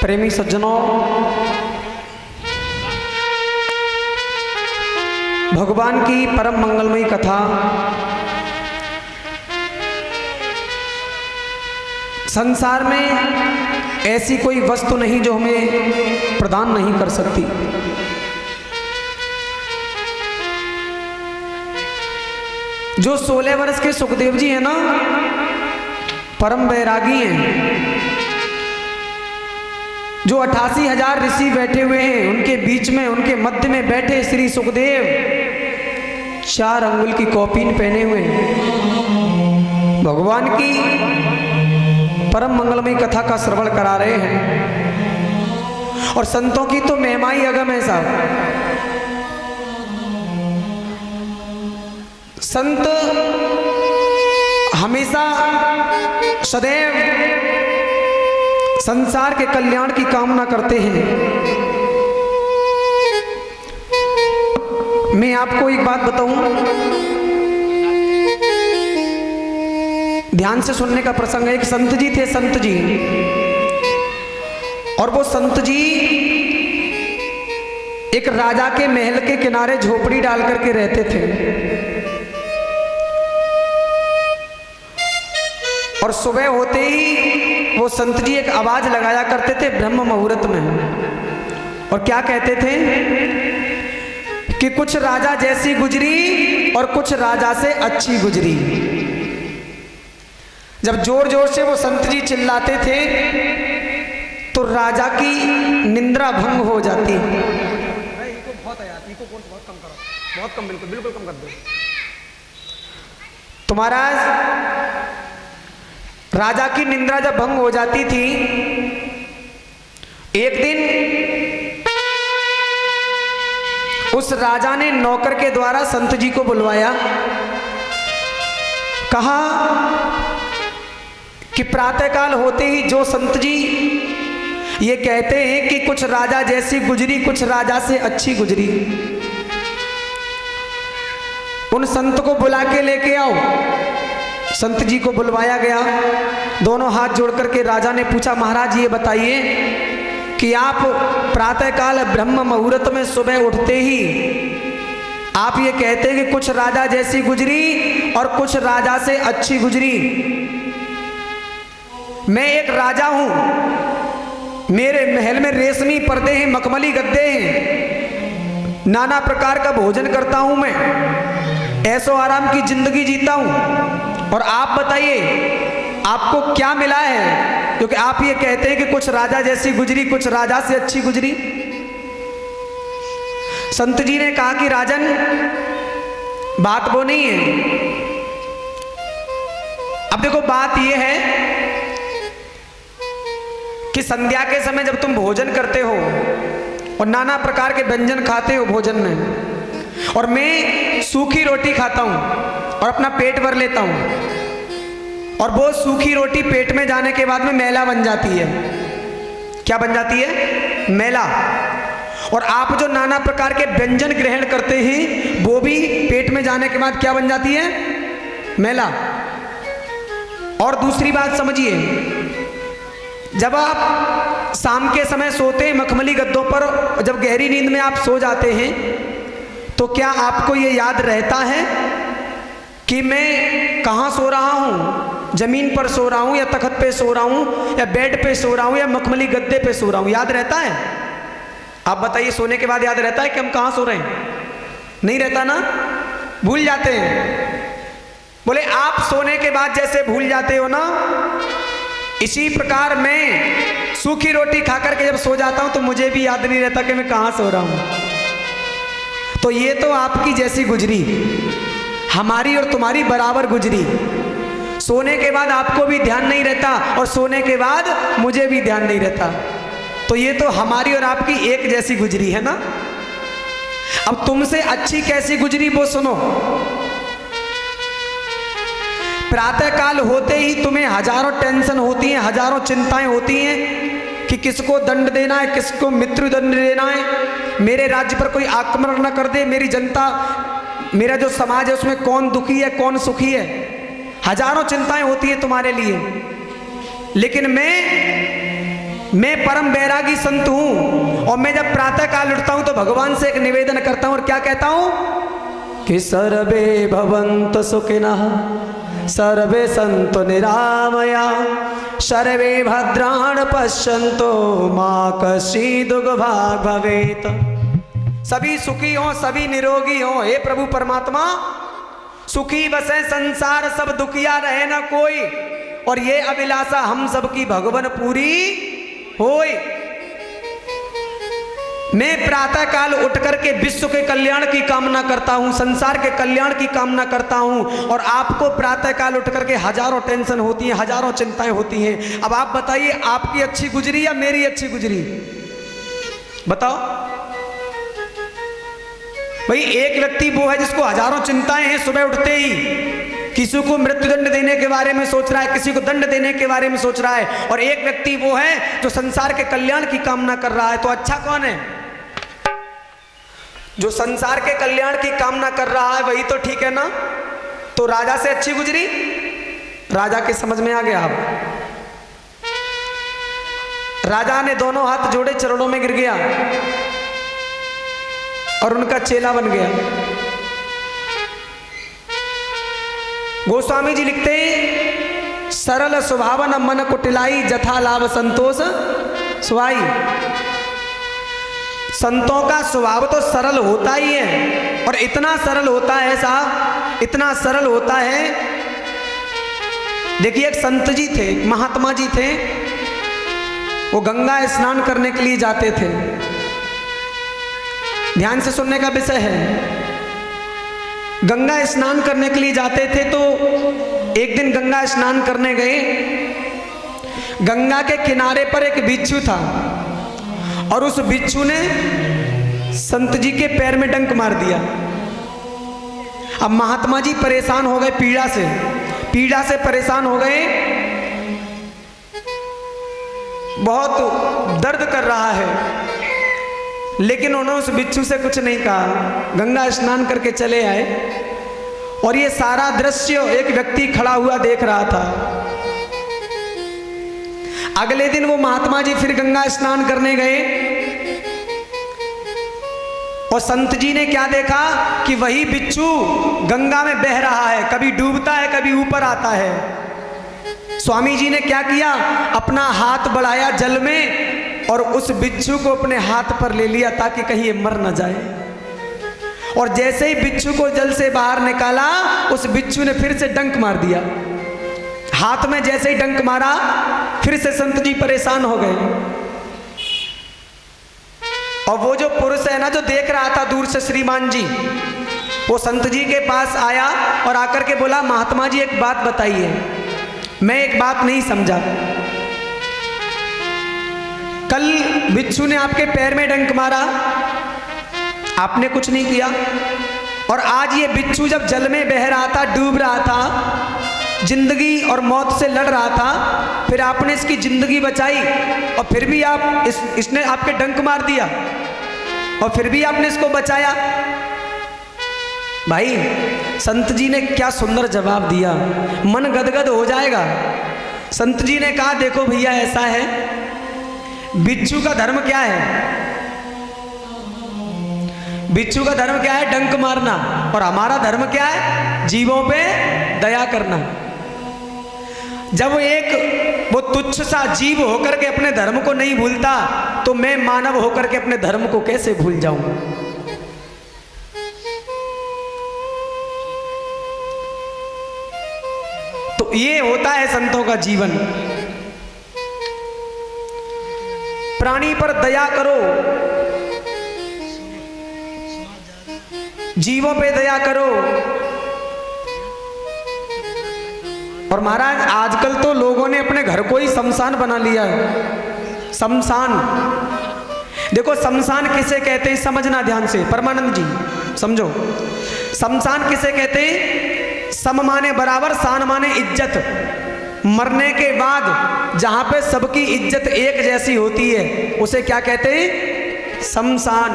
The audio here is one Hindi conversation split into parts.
प्रेमी सज्जनों, भगवान की परम मंगलमयी कथा संसार में ऐसी कोई वस्तु नहीं जो हमें प्रदान नहीं कर सकती। जो 16 वर्ष के सुखदेव जी हैं ना, परम वैरागी हैं। जो 88,000 ऋषि बैठे हुए हैं, उनके बीच में, उनके मध्य में बैठे श्री सुखदेव 4 अंगुल की कौपीन पहने हुए हैं, भगवान की परम मंगलमयी कथा का श्रवण करा रहे हैं। और संतों की तो महिमा ही अगम है साहब। संत हमेशा सदैव संसार के कल्याण की कामना करते हैं। मैं आपको एक बात बताऊं, ध्यान से सुनने का प्रसंग है। एक संत जी थे, संत जी, और वो संत जी एक राजा के महल के किनारे झोपड़ी डाल करके रहते थे। और सुबह होते ही वो संत जी एक आवाज लगाया करते थे ब्रह्म मुहूर्त में, और क्या कहते थे कि कुछ राजा जैसी गुजरी और कुछ राजा से अच्छी गुजरी। जब जोर जोर से वो संत जी चिल्लाते थे तो राजा की निंद्रा भंग हो जाती। बहुत कम, बिल्कुल कम कर दो। तो महाराज, राजा की निंद्रा जब भंग हो जाती थी, एक दिन उस राजा ने नौकर के द्वारा संत जी को बुलवाया। कहा कि प्रातःकाल होते ही जो संत जी ये कहते हैं कि कुछ राजा जैसी गुजरी, कुछ राजा से अच्छी गुजरी, उन संत को बुला के लेके आओ। संत जी को बुलवाया गया। दोनों हाथ जोड़ करके राजा ने पूछा, महाराज ये बताइए कि आप प्रातःकाल ब्रह्म मुहूर्त में सुबह उठते ही आप ये कहते हैं कि कुछ राजा जैसी गुजरी और कुछ राजा से अच्छी गुजरी। मैं एक राजा हूं, मेरे महल में रेशमी पर्दे हैं, मखमली गद्दे हैं, नाना प्रकार का भोजन करता हूं, मैं ऐसो आराम की जिंदगी जीता हूं। और आप बताइए आपको क्या मिला है, क्योंकि आप ये कहते हैं कि कुछ राजा जैसी गुजरी, कुछ राजा से अच्छी गुजरी। संत जी ने कहा कि राजन, बात वो नहीं है। अब देखो, बात ये है कि संध्या के समय जब तुम भोजन करते हो और नाना प्रकार के व्यंजन खाते हो भोजन में, और मैं सूखी रोटी खाता हूं और अपना पेट भर लेता हूं, और वो सूखी रोटी पेट में जाने के बाद में मैला बन जाती है। क्या बन जाती है? मैला। और आप जो नाना प्रकार के व्यंजन ग्रहण करते हैं वो भी पेट में जाने के बाद क्या बन जाती है? मैला। और दूसरी बात समझिए, जब आप शाम के समय सोते हैं मखमली गद्दों पर, जब गहरी नींद में आप सो जाते हैं, तो क्या आपको ये याद रहता है कि मैं कहाँ सो रहा हूँ? जमीन पर सो रहा हूँ, या तख्त पे सो रहा हूँ, या बेड पे सो रहा हूँ, या मखमली गद्दे पे सो रहा हूँ? याद रहता है? आप बताइए, सोने के बाद याद रहता है कि हम कहाँ सो रहे हैं? नहीं रहता ना, भूल जाते हैं। बोले आप सोने के बाद जैसे भूल जाते हो ना, इसी प्रकार मैं सूखी रोटी खा करके जब सो जाता हूँ तो मुझे भी याद नहीं रहता कि मैं कहाँ सो रहा हूँ। तो ये तो आपकी जैसी गुजरी, हमारी और तुम्हारी बराबर गुजरी। सोने के बाद आपको भी ध्यान नहीं रहता और सोने के बाद मुझे भी ध्यान नहीं रहता। तो ये तो हमारी और आपकी एक जैसी गुजरी है ना। अब तुमसे अच्छी कैसी गुजरी वो सुनो। प्रातःकाल होते ही तुम्हें हजारों टेंशन होती हैं, हजारों चिंताएं होती हैं कि किसको दंड देना है, किसको मृत्यु दंड देना है, मेरे राज्य पर कोई आक्रमण न कर दे, मेरी जनता, मेरा जो समाज है उसमें कौन दुखी है कौन सुखी है। हजारों चिंताएं होती है तुम्हारे लिए, लेकिन मैं परम बैरागी संत हूं और मैं जब प्रातः काल उठता हूं तो भगवान से एक निवेदन करता हूं और क्या कहता हूं कि सर्वे भवन्तु सुखिनः सर्वे सन्तु निरामया सर्वे भद्राणि पश्यन्तु मा कश्चित् दुर्भाग् भवेत्। सभी सुखी हों, सभी निरोगी हों। हे प्रभु परमात्मा, सुखी बसे संसार सब, दुखिया रहे न कोई, और ये अभिलाषा हम सबकी भगवन पूरी होय। मैं प्रातः काल उठ करके विश्व के कल्याण की कामना करता हूं, संसार के कल्याण की कामना करता हूं, और आपको प्रातः काल उठ करके हजारों टेंशन होती हैं, हजारों चिंताएं होती हैं। अब आप बताइए, आपकी अच्छी गुजरी या मेरी अच्छी गुजरी? बताओ भाई। एक व्यक्ति वो है जिसको हजारों चिंताएं हैं, सुबह उठते ही किसी को मृत्युदंड देने के बारे में सोच रहा है, किसी को दंड देने के बारे में सोच रहा है, और एक व्यक्ति वो है जो संसार के कल्याण की कामना कर रहा है। तो अच्छा कौन है? जो संसार के कल्याण की कामना कर रहा है वही तो ठीक है ना। तो राजा से अच्छी गुजरी? राजा के समझ में आ गया? आप राजा ने दोनों हाथ जोड़े, चरणों में गिर गया और उनका चेला बन गया। गोस्वामी जी लिखते हैं, सरल स्वभावन मन कुटिलाई जथा लाभ संतोष सुहाई। संतों का स्वभाव तो सरल होता ही है, और इतना सरल होता है साहब, इतना सरल होता है। देखिए, एक संत जी थे, महात्मा जी थे, वो गंगा स्नान करने के लिए जाते थे। ध्यान से सुनने का विषय है। गंगा स्नान करने के लिए जाते थे, तो एक दिन गंगा स्नान करने गए। गंगा के किनारे पर एक बिच्छू था, और उस बिच्छू ने संत जी के पैर में डंक मार दिया। अब महात्मा जी परेशान हो गए, पीड़ा से परेशान हो गए। बहुत दर्द कर रहा है, लेकिन उन्होंने उस बिच्छू से कुछ नहीं कहा। गंगा स्नान करके चले आए, और ये सारा दृश्य एक व्यक्ति खड़ा हुआ देख रहा था। अगले दिन वो महात्मा जी फिर गंगा स्नान करने गए, और संत जी ने क्या देखा कि वही बिच्छू गंगा में बह रहा है, कभी डूबता है, कभी ऊपर आता है। स्वामी जी ने क्या किया, अपना हाथ बढ़ाया जल में, और उस बिच्छू को अपने हाथ पर ले लिया ताकि कहीं ये मर न जाए। और जैसे ही बिच्छू को जल से बाहर निकाला, उस बिच्छू ने फिर से डंक मार दिया। हाथ में जैसे ही डंक मारा, फिर से संत जी परेशान हो गए। और वो जो पुरुष है ना, जो देख रहा था दूर से, श्रीमान जी, वो संत जी के पास आया और आकर के बोला, महात्मा जी एक बात बताइए, मैं एक बात नहीं समझा। कल बिच्छू ने आपके पैर में डंक मारा, आपने कुछ नहीं किया, और आज ये बिच्छू जब जल में बह रहा था, डूब रहा था, जिंदगी और मौत से लड़ रहा था, फिर आपने इसकी जिंदगी बचाई, और फिर भी आप इसने आपके डंक मार दिया, और फिर भी आपने इसको बचाया। भाई, संत जी ने क्या सुंदर जवाब दिया, मन गदगद हो जाएगा। संत जी ने कहा, देखो भैया, ऐसा है, बिच्छू का धर्म क्या है? बिच्छू का धर्म क्या है? डंक मारना। और हमारा धर्म क्या है? जीवों पे दया करना। जब वो तुच्छ सा जीव होकर के अपने धर्म को नहीं भूलता, तो मैं मानव होकर के अपने धर्म को कैसे भूल जाऊं? तो ये होता है संतों का जीवन। प्राणी पर दया करो, जीवों पे दया करो। और महाराज, आजकल तो लोगों ने अपने घर को ही शमशान बना लिया है। शमशान, देखो शमशान किसे कहते हैं, समझना ध्यान से, परमानंद जी समझो। शमशान किसे कहते हैं? सम माने बराबर, शान माने इज्जत। मरने के बाद जहां पे सबकी इज्जत एक जैसी होती है, उसे क्या कहते हैं? शमशान।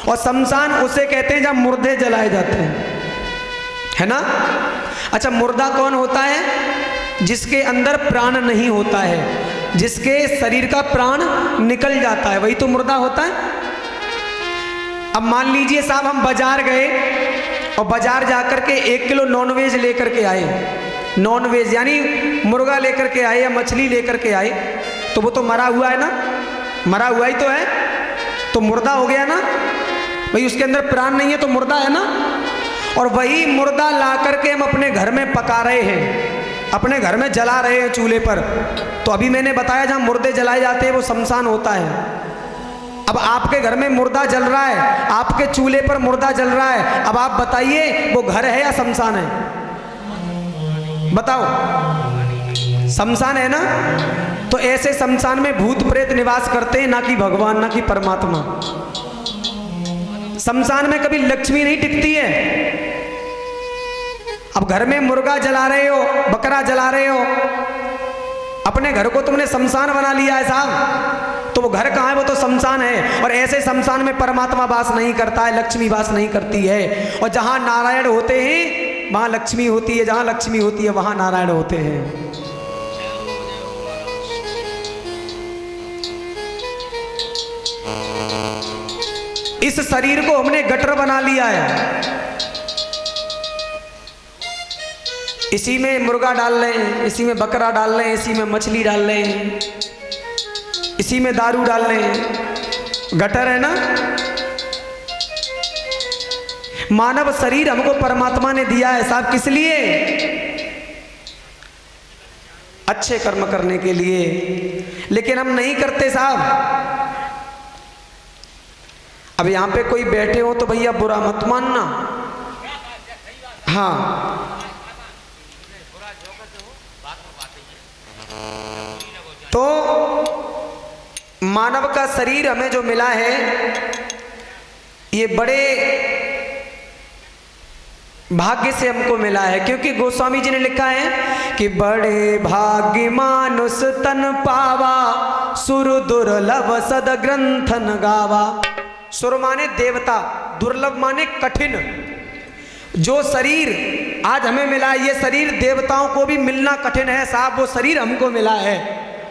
और शमशान उसे कहते हैं जब मुर्दे जलाए जाते हैं, है ना। अच्छा, मुर्दा कौन होता है? जिसके अंदर प्राण नहीं होता है। जिसके शरीर का प्राण निकल जाता है, वही तो मुर्दा होता है। अब मान लीजिए साहब हम बाजार गए और बाजार जाकर के 1 किलो नॉनवेज लेकर के आए, नॉनवेज यानी मुर्गा लेकर के आए या मछली लेकर के आए, तो वो तो मरा हुआ है ना, मरा हुआ ही तो है, तो मुर्दा हो गया ना भाई, उसके अंदर प्राण नहीं है तो मुर्दा है ना। और वही मुर्दा ला करके हम अपने घर में पका रहे हैं, अपने घर में जला रहे हैं चूल्हे पर। तो अभी मैंने बताया जहाँ मुर्दे जलाए जाते हैं वो शमशान होता है। अब आपके घर में मुर्दा जल रहा है, आपके चूल्हे पर मुर्दा जल रहा है, अब आप बताइए वो घर है या शमशान है? बताओ, शमशान है ना। तो ऐसे शमशान में भूत प्रेत निवास करते हैं, ना कि भगवान, ना कि परमात्मा। शमशान में कभी लक्ष्मी नहीं टिकती है। अब घर में मुर्गा जला रहे हो, बकरा जला रहे हो, अपने घर को तुमने शमशान बना लिया है साहब, तो वो घर कहाँ है? वो तो शमशान है। और ऐसे शमशान में परमात्मा वास नहीं करता है, लक्ष्मी वास नहीं करती है। और जहाँ नारायण होते हैं वहाँ लक्ष्मी होती है, जहाँ लक्ष्मी होती है वहाँ नारायण होते हैं। इस शरीर को हमने गटर बना लिया है, इसी में मुर्गा डाल रहे हैं, इसी में बकरा डाल रहे हैं, इसी में मछली डाल रहे हैं, इसी में दारू डाल रहे हैं, गटर है ना। मानव शरीर हमको परमात्मा ने दिया है साहब, किस लिए? अच्छे कर्म करने के लिए, लेकिन हम नहीं करते साहब। अब यहां पे कोई बैठे हो तो भैया बुरा मत मानना, हाँ, तो मानव का शरीर हमें जो मिला है ये बड़े भाग्य से हमको मिला है, क्योंकि गोस्वामी जी ने लिखा है कि बड़े भाग्य मानुष तन पावा, सुर दुर्लभ सद ग्रंथन गावा। सुर माने देवता, दुर्लभ माने कठिन। जो शरीर आज हमें मिला है, ये शरीर देवताओं को भी मिलना कठिन है साहब। वो शरीर हमको मिला है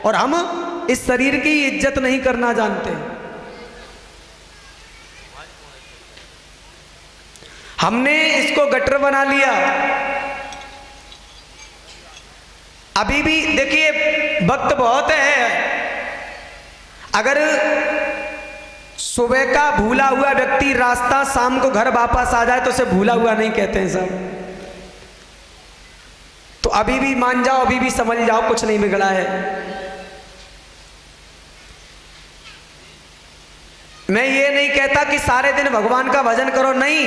और हम इस शरीर की इज्जत नहीं करना जानते। हमने इसको गटर बना लिया। अभी भी देखिए वक्त बहुत है, अगर सुबह का भूला हुआ व्यक्ति रास्ता शाम को घर वापस आ जाए तो उसे भूला हुआ नहीं कहते हैं साहब। तो अभी भी मान जाओ, अभी भी समझ जाओ, कुछ नहीं बिगड़ा है। मैं ये नहीं कहता कि सारे दिन भगवान का भजन करो, नहीं,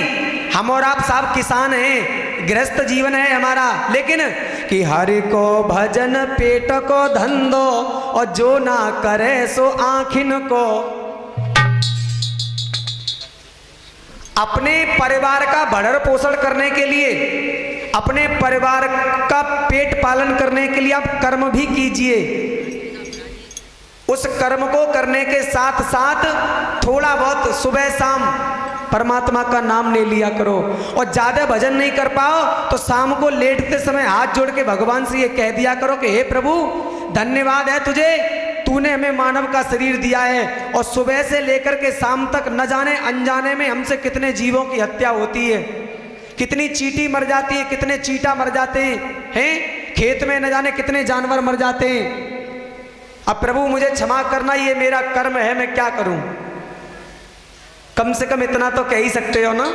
हम और आप साहब किसान हैं, गृहस्थ जीवन है हमारा, लेकिन कि हरि को भजन पेट को धंधो, और जो ना करे सो आँखिन को। अपने परिवार का भरण पोषण करने के लिए, अपने परिवार का पेट पालन करने के लिए आप कर्म भी कीजिए। उस कर्म को करने के साथ साथ थोड़ा बहुत सुबह शाम परमात्मा का नाम ले लिया करो। और ज्यादा भजन नहीं कर पाओ तो शाम को लेटते समय हाथ जोड़ के भगवान से ये कह दिया करो कि हे प्रभु, धन्यवाद है तुझे, तूने हमें मानव का शरीर दिया है। और सुबह से लेकर के शाम तक न जाने अनजाने में हमसे कितने जीवों की हत्या होती है, कितनी चींटी मर जाती है, कितने चींटा मर जाते हैं, खेत में न जाने कितने जानवर मर जाते हैं। अब प्रभु मुझे क्षमा करना, ये मेरा कर्म है, मैं क्या करूं? कम से कम इतना तो कह ही सकते हो ना।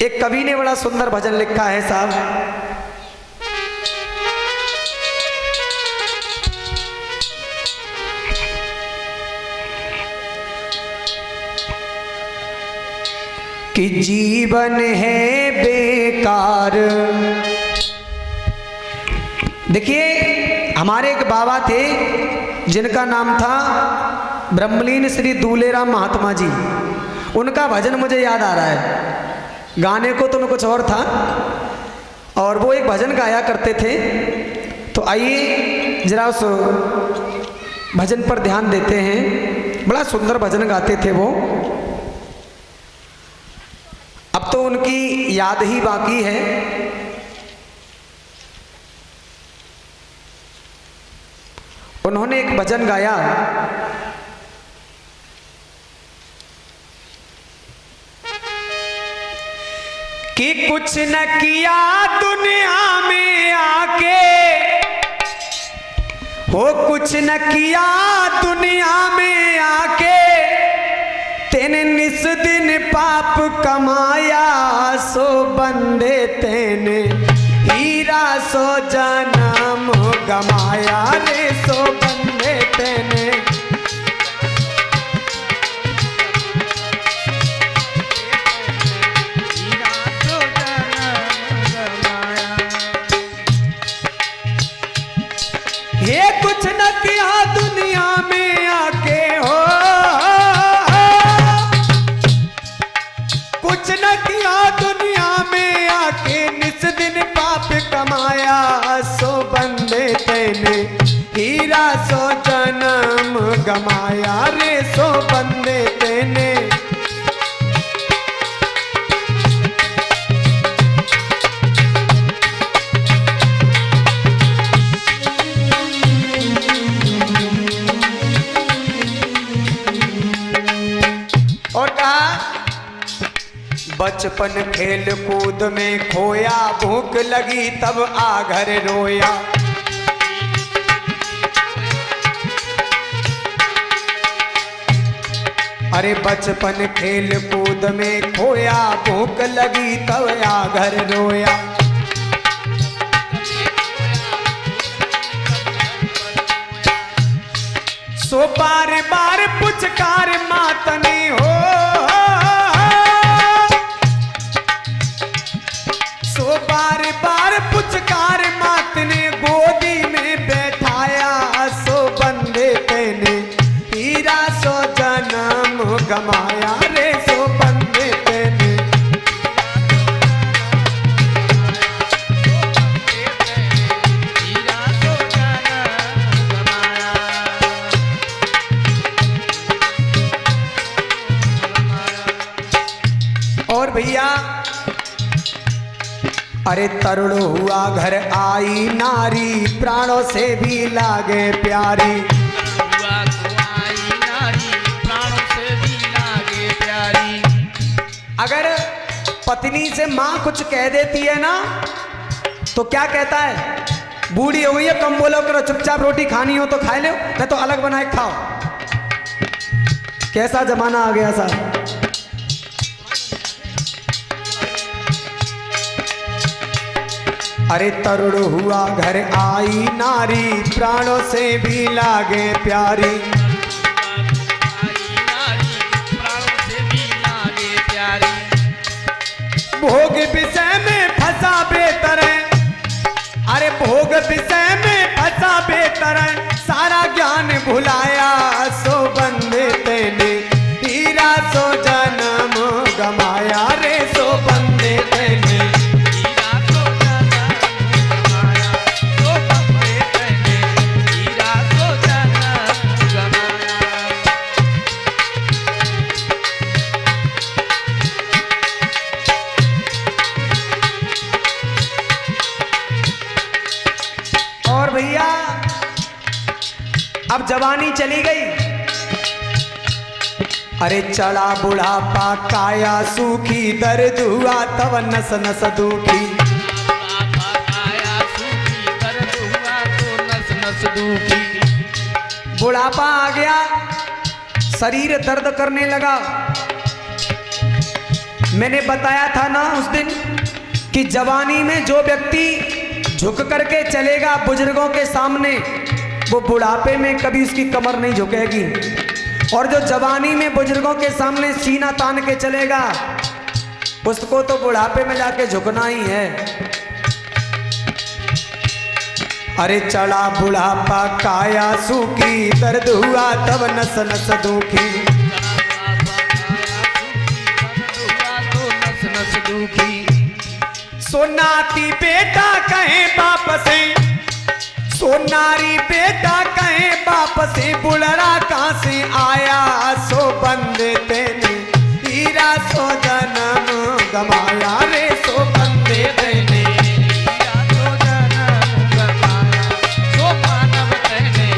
एक कवि ने बड़ा सुंदर भजन लिखा है साहब, कि जीवन है बेकार। देखिए हमारे एक बाबा थे जिनका नाम था ब्रह्मलीन श्री दूलेराम महात्मा जी। उनका भजन मुझे याद आ रहा है, गाने को तो मैं कुछ और था, और वो एक भजन गाया करते थे। तो आइए जरा उस भजन पर ध्यान देते हैं। बड़ा सुंदर भजन गाते थे वो, अब तो उनकी याद ही बाकी है। उन्होंने एक भजन गाया, कि कुछ न किया दुनिया में आके, हो कुछ न किया दुनिया में आके, तेने निस दिन पाप कमाया, सो बंदे तेने हीरा सो जन्म गमाया रे, सो बंदे तेने ये कुछ न किया दुनिया में आके, हो कुछ न किया दुनिया में आके, निस दिन पाप कमाया, सो बंदे तेने हीरा सो जन्म गमाया रे, सो बंदे तेने बचपन खेल कूद में खोया, भूख लगी तब आ घर रोया। अरे बचपन खेल कूद में खोया, भूख लगी तब आ घर रोया। सो बार बार पुचकार मातनी हो, बार बार पुचकार मात ने गोदी में बैठाया, सो बंदे तेने हीरा सो जन्म गमाया रे, सो बंदे तेने हीरा सो जन्म गमाया। और भैया अरे तरुण हुआ घर आई नारी, प्राणों से भी लागे प्यारी, हुआ तो आई नारी, प्राणों से भी लागे प्यारी। अगर पत्नी से माँ कुछ कह देती है ना, तो क्या कहता है, बूढ़ी हो गई है कम बोलो करो, चुपचाप रोटी खानी हो तो खा लो, नहीं तो अलग बनाए खाओ। कैसा जमाना आ गया साहब। अरे तरुण हुआ घर आई नारी, प्राणों से भी लागे प्यारी, प्राणों से भी लागे प्यारी। भोग विषय में फंसा बेहतर है, अरे भोग विषय में फंसा बेहतर है, सारा ज्ञान भुलाया, सो बंदे तेने हीरा सो जन्म गमाया रे, सो बंदे तेने भैया अब जवानी चली गई। अरे चढ़ा बुढ़ापा काया सूखी, दर्द हुआ तब नस नस दुखी, बुढ़ापा आ गया, शरीर दर्द करने लगा। मैंने बताया था ना उस दिन कि जवानी में जो व्यक्ति झुक करके चलेगा बुजुर्गों के सामने, वो बुढ़ापे में कभी उसकी कमर नहीं झुकेगी, और जो जवानी में बुजुर्गों के सामने सीना तान के चलेगा, उसको तो बुढ़ापे में जाके झुकना ही है। अरे चढ़ा बुढ़ापा काया सूखी, दर्द हुआ तब नस नस दुखी, सोनाती बेटा कहे बाप से, सोनारी बेटा कहे बाप से, बुलरा कहाँ से आया, सो बंदे तेने हीरा सो जन्म गमाया रे, सो बंदे तेने हीरा सो जन्म गमाया, सो मानव तेने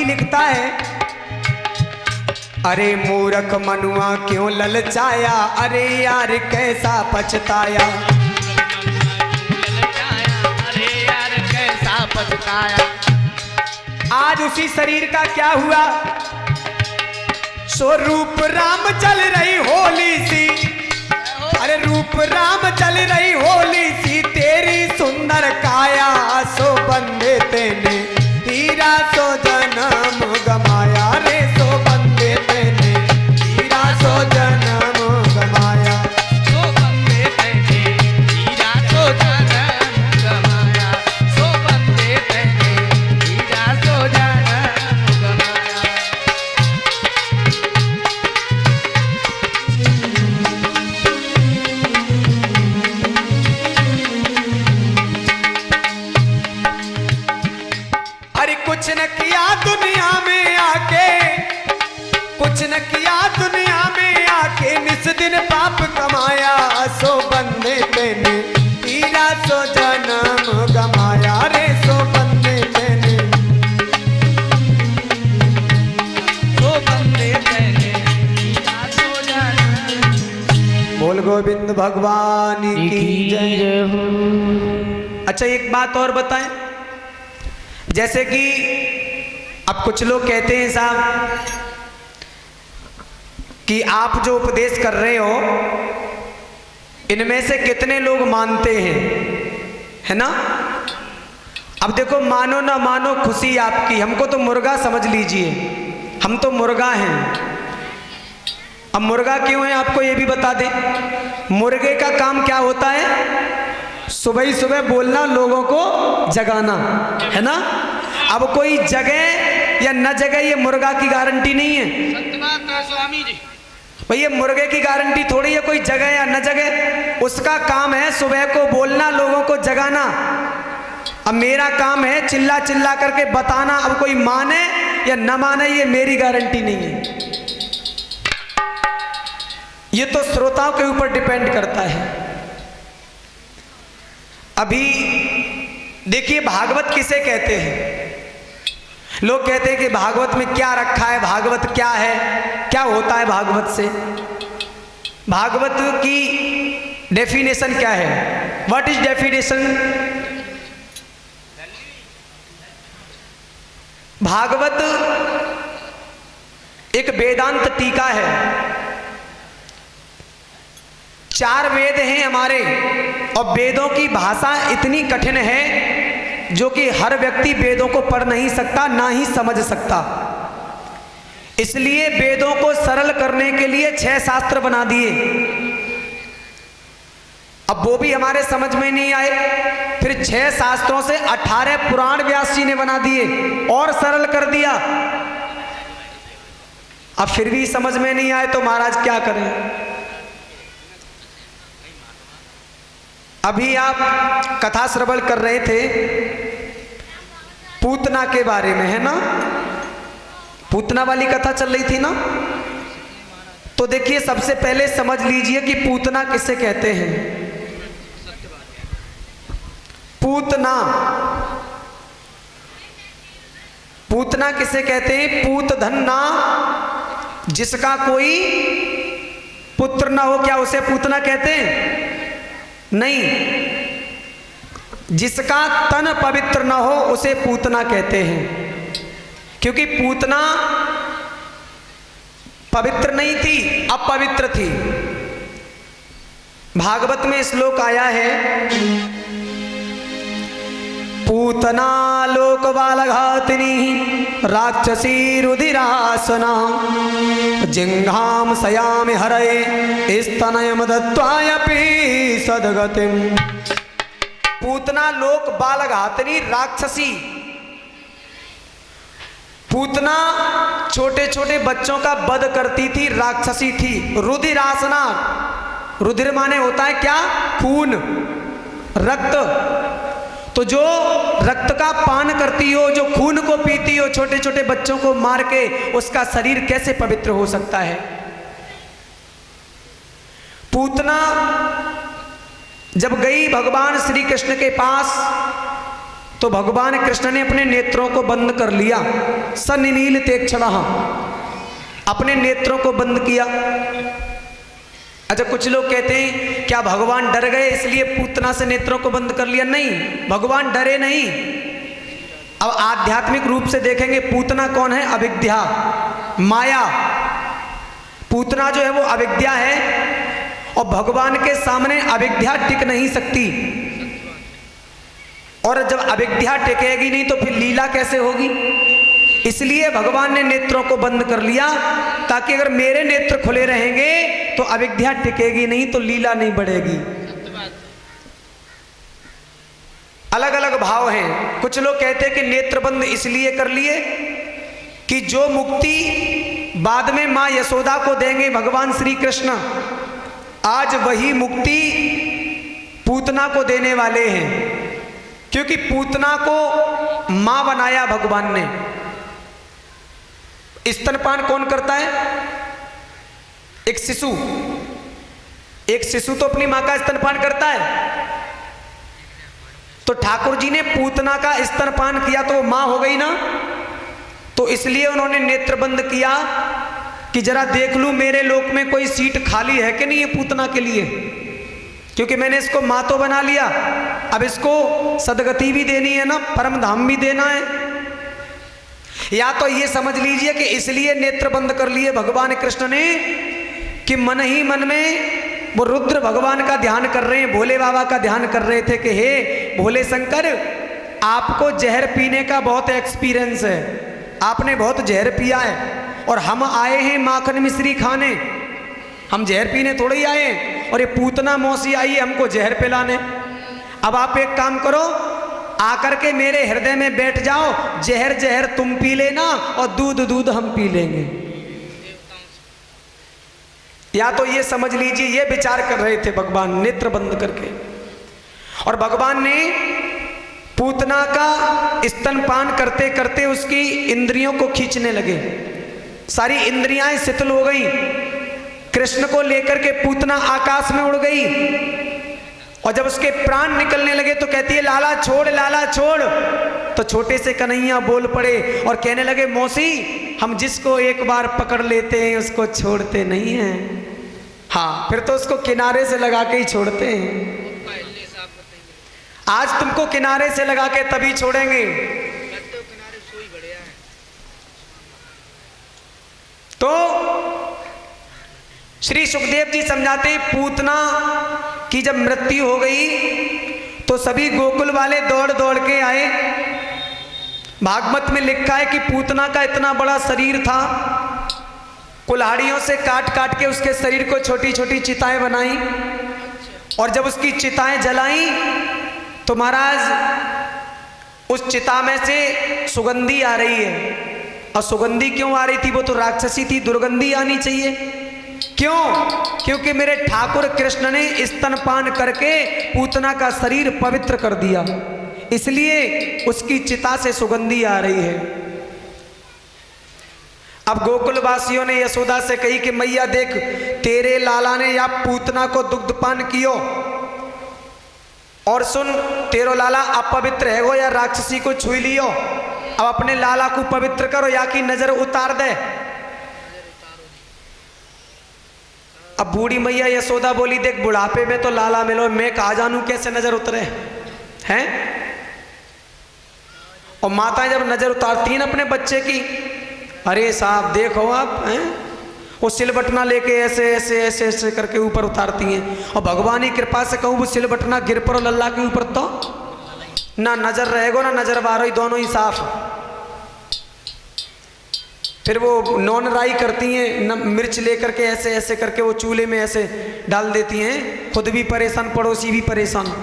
कवि लिखता है, अरे मूर्ख मनुआ क्यों ललचाया, अरे यार कैसा पछताया, अरे यार कैसा पछताया। आज उसी शरीर का क्या हुआ, सो रूप राम चल रही होली सी, अरे रूप राम चल रही होली सी, तेरी सुंदर काया, सो बंदे तेने हीरा सो जन्म गमाया रे, सो बंदे तेने हीरा सो जन्म गमाया, सो बंदे तेने हीरा सो जन्म गमाया, सो बंदे तेने हीरा सो जन्म गमाया। अरे कुछ न किया दुनिया में आके, कुछ न किया दुनिया में आके, निस दिन पाप कमाया, सो बंदे तेने हीरा सो जन्म गमाया रे, सो बंदे तेने, सो बंदे तेने हीरा सो जन्म। बोल गोविंद भगवान की जय। अच्छा एक बात और बताएं, जैसे कि अब कुछ लोग कहते हैं साहब कि आप जो उपदेश कर रहे हो इनमें से कितने लोग मानते हैं, है ना। अब देखो मानो ना मानो खुशी आपकी, हमको तो मुर्गा समझ लीजिए, हम तो मुर्गा हैं। अब मुर्गा क्यों है आपको ये भी बता दें, मुर्गे का काम क्या होता है, सुबह ही सुबह बोलना, लोगों को जगाना, है ना। अब कोई जगह या न जगह ये मुर्गा की गारंटी नहीं है, सत्य बात है स्वामी जी। भाई ये मुर्गे की गारंटी थोड़ी है कोई जगह या न जगह, उसका काम है सुबह को बोलना, लोगों को जगाना। अब मेरा काम है चिल्ला चिल्ला करके बताना, अब कोई माने या न माने ये मेरी गारंटी नहीं है, ये तो श्रोताओं के ऊपर डिपेंड करता है। अभी देखिए भागवत किसे कहते हैं, लोग कहते हैं कि भागवत में क्या रखा है, भागवत क्या है, क्या होता है भागवत से, भागवत की डेफिनेशन क्या है, व्हाट इज डेफिनेशन। भागवत एक वेदांत टीका है, 4 वेद हैं हमारे, और वेदों की भाषा इतनी कठिन है जो कि हर व्यक्ति वेदों को पढ़ नहीं सकता, ना ही समझ सकता। इसलिए वेदों को सरल करने के लिए 6 शास्त्र बना दिए। अब वो भी हमारे समझ में नहीं आए, फिर 6 शास्त्रों से 18 पुराण व्यास जी ने बना दिए और सरल कर दिया। अब फिर भी समझ में नहीं आए तो महाराज क्या करें। अभी आप कथा श्रवण कर रहे थे पूतना के बारे में, है ना, पूतना वाली कथा चल रही थी ना। तो देखिए सबसे पहले समझ लीजिए कि पूतना किसे कहते हैं। पूतना, पूतना किसे कहते हैं, पूत धन्ना, जिसका कोई पुत्र ना हो, क्या उसे पूतना कहते हैं, नहीं, जिसका तन पवित्र ना हो उसे पूतना कहते हैं। क्योंकि पूतना पवित्र नहीं थी, अपवित्र थी। भागवत में श्लोक आया है, पूतना लोक बालघातिनी राक्षसी रुधिरासना जिंघाम सयामि हरये स्तनयम दत्त्वायपि सद्गतिम। पूतना लोक बालघातिनी राक्षसी, पूतना छोटे छोटे बच्चों का वध करती थी, राक्षसी थी। रुधिरासना, रुधिर माने होता है क्या, खून, रक्त। तो जो रक्त का पान करती हो, जो खून को पीती हो, छोटे छोटे बच्चों को मार के, उसका शरीर कैसे पवित्र हो सकता है। पूतना जब गई भगवान श्री कृष्ण के पास तो भगवान कृष्ण ने अपने नेत्रों को बंद कर लिया। सनिनील तेक्षण, अपने नेत्रों को बंद किया। अच्छा, कुछ लोग कहते हैं क्या भगवान डर गए इसलिए पूतना से नेत्रों को बंद कर लिया? नहीं, भगवान डरे नहीं। अब आध्यात्मिक रूप से देखेंगे, पूतना कौन है? अविद्या, माया। पूतना जो है वो अविद्या है, और भगवान के सामने अविद्या टिक नहीं सकती। और जब अविद्या टिकेगी नहीं तो फिर लीला कैसे होगी? इसलिए भगवान ने नेत्रों को बंद कर लिया, ताकि अगर मेरे नेत्र खुले रहेंगे तो अविद्या टिकेगी नहीं, तो लीला नहीं बढ़ेगी। अलग अलग भाव हैं। कुछ लोग कहते हैं कि नेत्र बंद इसलिए कर लिए कि जो मुक्ति बाद में मां यशोदा को देंगे भगवान श्री कृष्ण, आज वही मुक्ति पूतना को देने वाले हैं। क्योंकि पूतना को मां बनाया भगवान ने। स्तनपान कौन करता है? एक शिशु। एक शिशु तो अपनी मां का स्तनपान करता है। तो ठाकुर जी ने पूतना का स्तनपान किया तो वो मां हो गई ना। तो इसलिए उन्होंने नेत्र बंद किया कि जरा देख लूं मेरे लोक में कोई सीट खाली है कि नहीं है पूतना के लिए, क्योंकि मैंने इसको मां तो बना लिया, अब इसको सदगति भी देनी है ना, परम धाम भी देना है। या तो ये समझ लीजिए कि इसलिए नेत्र बंद कर लिए भगवान कृष्ण ने कि मन ही मन में वो रुद्र भगवान का ध्यान कर रहे हैं, भोले बाबा का ध्यान कर रहे थे कि हे भोले शंकर, आपको जहर पीने का बहुत एक्सपीरियंस है, आपने बहुत जहर पिया है, और हम आए हैं माखन मिश्री खाने, हम जहर पीने थोड़े ही आए हैं, और ये पूतना मौसी आई है हमको जहर पिलाने। अब आप एक काम करो, आकर के मेरे हृदय में बैठ जाओ, जहर जहर तुम पी लेना और दूध दूध हम पी लेंगे। या तो ये समझ लीजिए, ये विचार कर रहे थे भगवान नेत्र बंद करके। और भगवान ने पूतना का स्तनपान करते करते उसकी इंद्रियों को खींचने लगे, सारी इंद्रियां शिथिल हो गई। कृष्ण को लेकर के पूतना आकाश में उड़ गई, और जब उसके प्राण निकलने लगे तो कहती है लाला छोड़, लाला छोड़। तो छोटे से कन्हैया बोल पड़े और कहने लगे मौसी, हम जिसको एक बार पकड़ लेते हैं उसको छोड़ते नहीं हैं। हाँ, फिर तो उसको किनारे से लगा के ही छोड़ते हैं। आज तुमको किनारे से लगा के तभी छोड़ेंगे। तो श्री सुखदेव जी समझाते हैं, पूतना की जब मृत्यु हो गई तो सभी गोकुल वाले दौड़ दौड़ के आए। भागवत में लिखा है कि पूतना का इतना बड़ा शरीर था, कुल्हाड़ियों से काट काट के उसके शरीर को छोटी छोटी चिताएं बनाई, और जब उसकी चिताएं जलाई तो महाराज उस चिता में से सुगंधी आ रही है। और सुगंधी क्यों आ रही थी? वो तो राक्षसी थी, दुर्गंधी आनी चाहिए। क्यों? क्योंकि मेरे ठाकुर कृष्ण ने स्तनपान करके पूतना का शरीर पवित्र कर दिया, इसलिए उसकी चिता से सुगंधी आ रही है। अब गोकुल वासियों ने यशोदा से कही कि मैया देख, तेरे लाला ने या पूतना को दुग्धपान कियो, और सुन तेरो लाला अपवित्र है वो या राक्षसी को छुई लियो, अब अपने लाला को पवित्र करो या की नजर उतार दे। अब बूढ़ी मैया यशोदा बोली, देख बुढ़ापे में तो लाला मिलो, मैं कहा जानू कैसे नजर उतरे हैं। और माताएं जब नजर उतारती हैं अपने बच्चे की, अरे साहब देखो आप हैं, वो सिलबटना लेके ऐसे ऐसे ऐसे ऐसे करके ऊपर उतारती हैं। और भगवान की कृपा से कहूँ वो सिलबटना गिर पड़ो लल्ला के ऊपर तो ना नजर रहेगा ना नजर बारो, दोनों ही साफ। फिर वो नॉन राई करती हैं, मिर्च लेकर के ऐसे ऐसे करके वो चूल्हे में ऐसे डाल देती हैं, खुद भी परेशान पड़ोसी भी परेशान।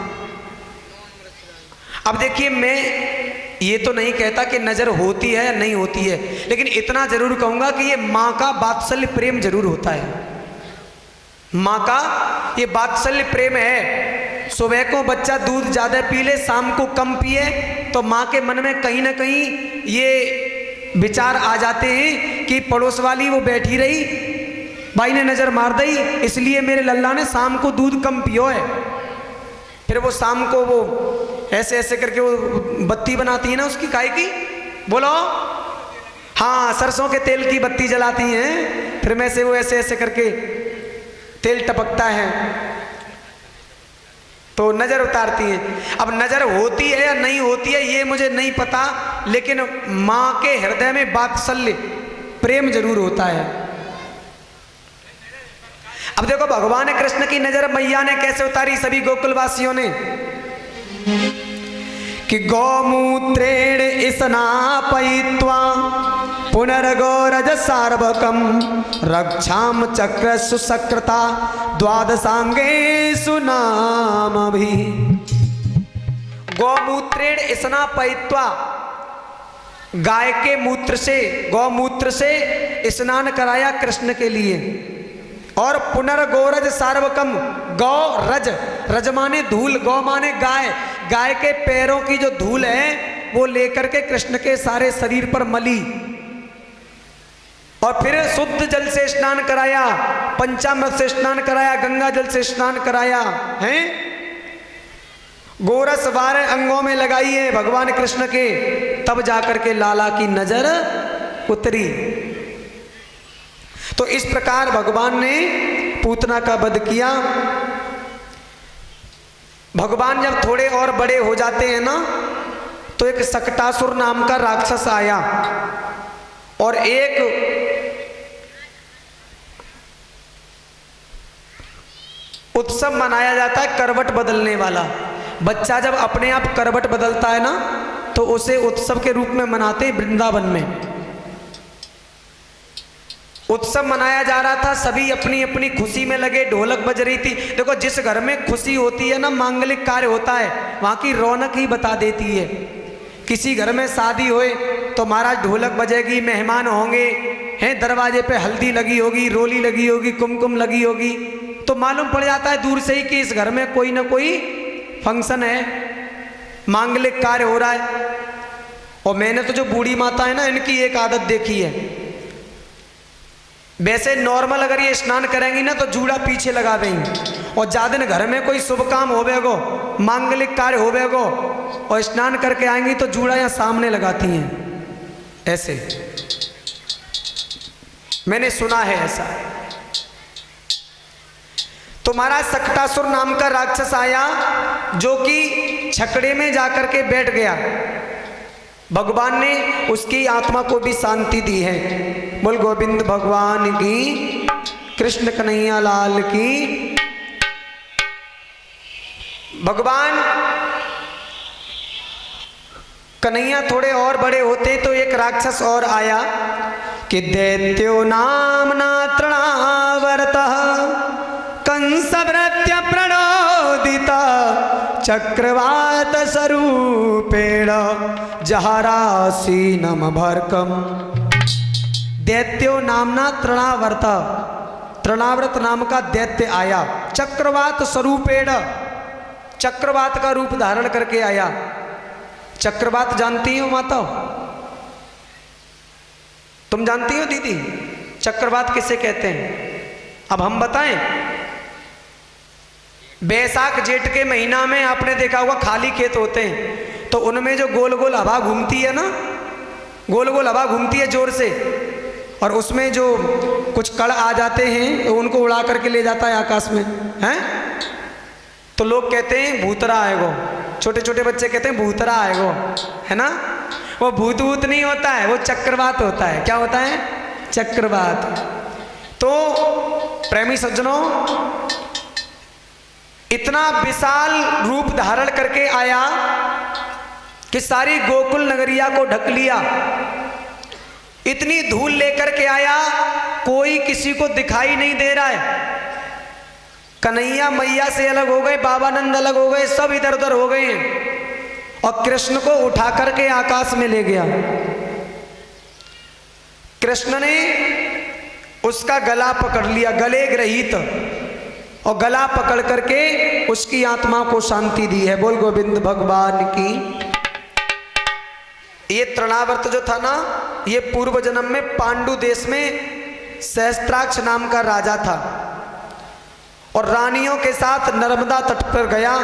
अब देखिए, मैं ये तो नहीं कहता कि नजर होती है या नहीं होती है, लेकिन इतना जरूर कहूंगा कि ये माँ का वात्सल्य प्रेम जरूर होता है। माँ का ये वात्सल्य प्रेम है। सुबह को बच्चा दूध ज्यादा पी ले, शाम को कम पिए, तो माँ के मन में कहीं ना कहीं ये विचार आ जाते हैं कि पड़ोस वाली वो बैठी रही, भाई ने नजर मार दी, इसलिए मेरे लल्ला ने शाम को दूध कम पियो है। फिर वो शाम को वो ऐसे ऐसे करके वो बत्ती बनाती है ना उसकी काय की, बोलो, हाँ सरसों के तेल की बत्ती जलाती हैं, फिर में से वो ऐसे ऐसे करके तेल टपकता है तो नजर उतारती हैं। अब नजर होती है या नहीं होती है ये मुझे नहीं पता, लेकिन मां के हृदय में वात्सल्य प्रेम जरूर होता है। अब देखो भगवान कृष्ण की नजर मैया ने कैसे उतारी सभी गोकुलवासियों ने कि गौमूत्रेण स्नापयित्वा पुनर्गौरज सार्वकम रक्षाम चक्र सुसकृता द्वादशांगेषु नामभिः। गौमूत्रेण स्नापयित्वा, गाय के मूत्र से, गौमूत्र से स्नान कराया कृष्ण के लिए। और पुनर्गौरज सार्वकम, गौ रज, रज माने धूल, गौ माने गाय, गाय के पैरों की जो धूल है वो लेकर के कृष्ण के सारे शरीर पर मली और फिर शुद्ध जल से स्नान कराया, पंचामृत से स्नान कराया, गंगा जल से स्नान कराया है। गोरस 12 अंगों में लगाई है भगवान कृष्ण के, तब जाकर के लाला की नजर उतरी। तो इस प्रकार भगवान ने पूतना का वध किया। भगवान जब थोड़े और बड़े हो जाते हैं ना तो एक सकटासुर नाम का राक्षस आया और एक उत्सव मनाया जाता है करवट बदलने वाला। बच्चा जब अपने आप करवट बदलता है ना तो उसे उत्सव के रूप में मनाते हैं वृंदावन में। उत्सव मनाया जा रहा था, सभी अपनी अपनी खुशी में लगे, ढोलक बज रही थी। देखो जिस घर में खुशी होती है ना, मांगलिक कार्य होता है, वहां की रौनक ही बता देती है। किसी घर में शादी होए तो महाराज ढोलक बजेगी, मेहमान होंगे हैं, दरवाजे पे हल्दी लगी होगी, रोली लगी होगी, कुमकुम लगी होगी, तो मालूम पड़ जाता है दूर से ही कि इस घर में कोई ना कोई फंक्शन है, मांगलिक कार्य हो रहा है। और मैंने तो जो बूढ़ी माता है ना इनकी एक आदत देखी है, वैसे नॉर्मल अगर ये स्नान करेंगी ना तो जूड़ा पीछे लगा देंगी, और ज्यादा दिन घर में कोई शुभ काम होवेगो, मांगलिक कार्य होवेगो और स्नान करके आएंगी तो जूड़ा यहाँ सामने लगाती हैं ऐसे, मैंने सुना है ऐसा। तो महाराज सकटासुर नाम का राक्षस आया जो कि छकड़े में जाकर के बैठ गया। भगवान ने उसकी आत्मा को भी शांति दी है। बोल गोविंद भगवान की, कृष्ण कन्हैया लाल की। भगवान कन्हैया थोड़े और बड़े होते तो एक राक्षस और आया कि दैत्यो नामना तृणावर्तः कंसभृत्य प्रणोदिता चक्रवात स्वरूपेण जहरासीनम भर्कम। दैत्यो नामना तृणावर्त, तृणावर्त नाम का दैत्य आया, चक्रवात स्वरूपेण, चक्रवात का रूप धारण करके आया। चक्रवात जानती हो माता, तुम जानती हो दीदी चक्रवात किसे कहते हैं? अब हम बताएं। बैसाख जेठ के महीना में आपने देखा होगा खाली खेत होते हैं तो उनमें जो गोल गोल हवा घूमती है ना, गोल गोल हवा घूमती है जोर से, और उसमें जो कुछ कण आ जाते हैं तो उनको उड़ा करके ले जाता है आकाश में, हैं? तो लोग कहते हैं भूतरा आएगो, छोटे छोटे बच्चे कहते हैं भूतरा आएगो, है ना? वो भूत भूत नहीं होता है, वो चक्रवात होता है। क्या होता है? चक्रवात। तो प्रेमी सज्जनों, इतना विशाल रूप धारण करके आया कि सारी गोकुल नगरिया को ढक लिया। इतनी धूल लेकर के आया, कोई किसी को दिखाई नहीं दे रहा है। कन्हैया मैया से अलग हो गए, बाबानंद अलग हो गए, सब इधर उधर हो गए हैं, और कृष्ण को उठा करके आकाश में ले गया। कृष्ण ने उसका गला पकड़ लिया, गले ग्रहित, और गला पकड़ करके उसकी आत्मा को शांति दी है। बोल गोविंद भगवान की। ये तृणावर्त जो था ना, ये पूर्व जन्म में पांडु देश में सहस्त्राक्ष नाम का राजा था, और रानियों के साथ नर्मदा तट पर गया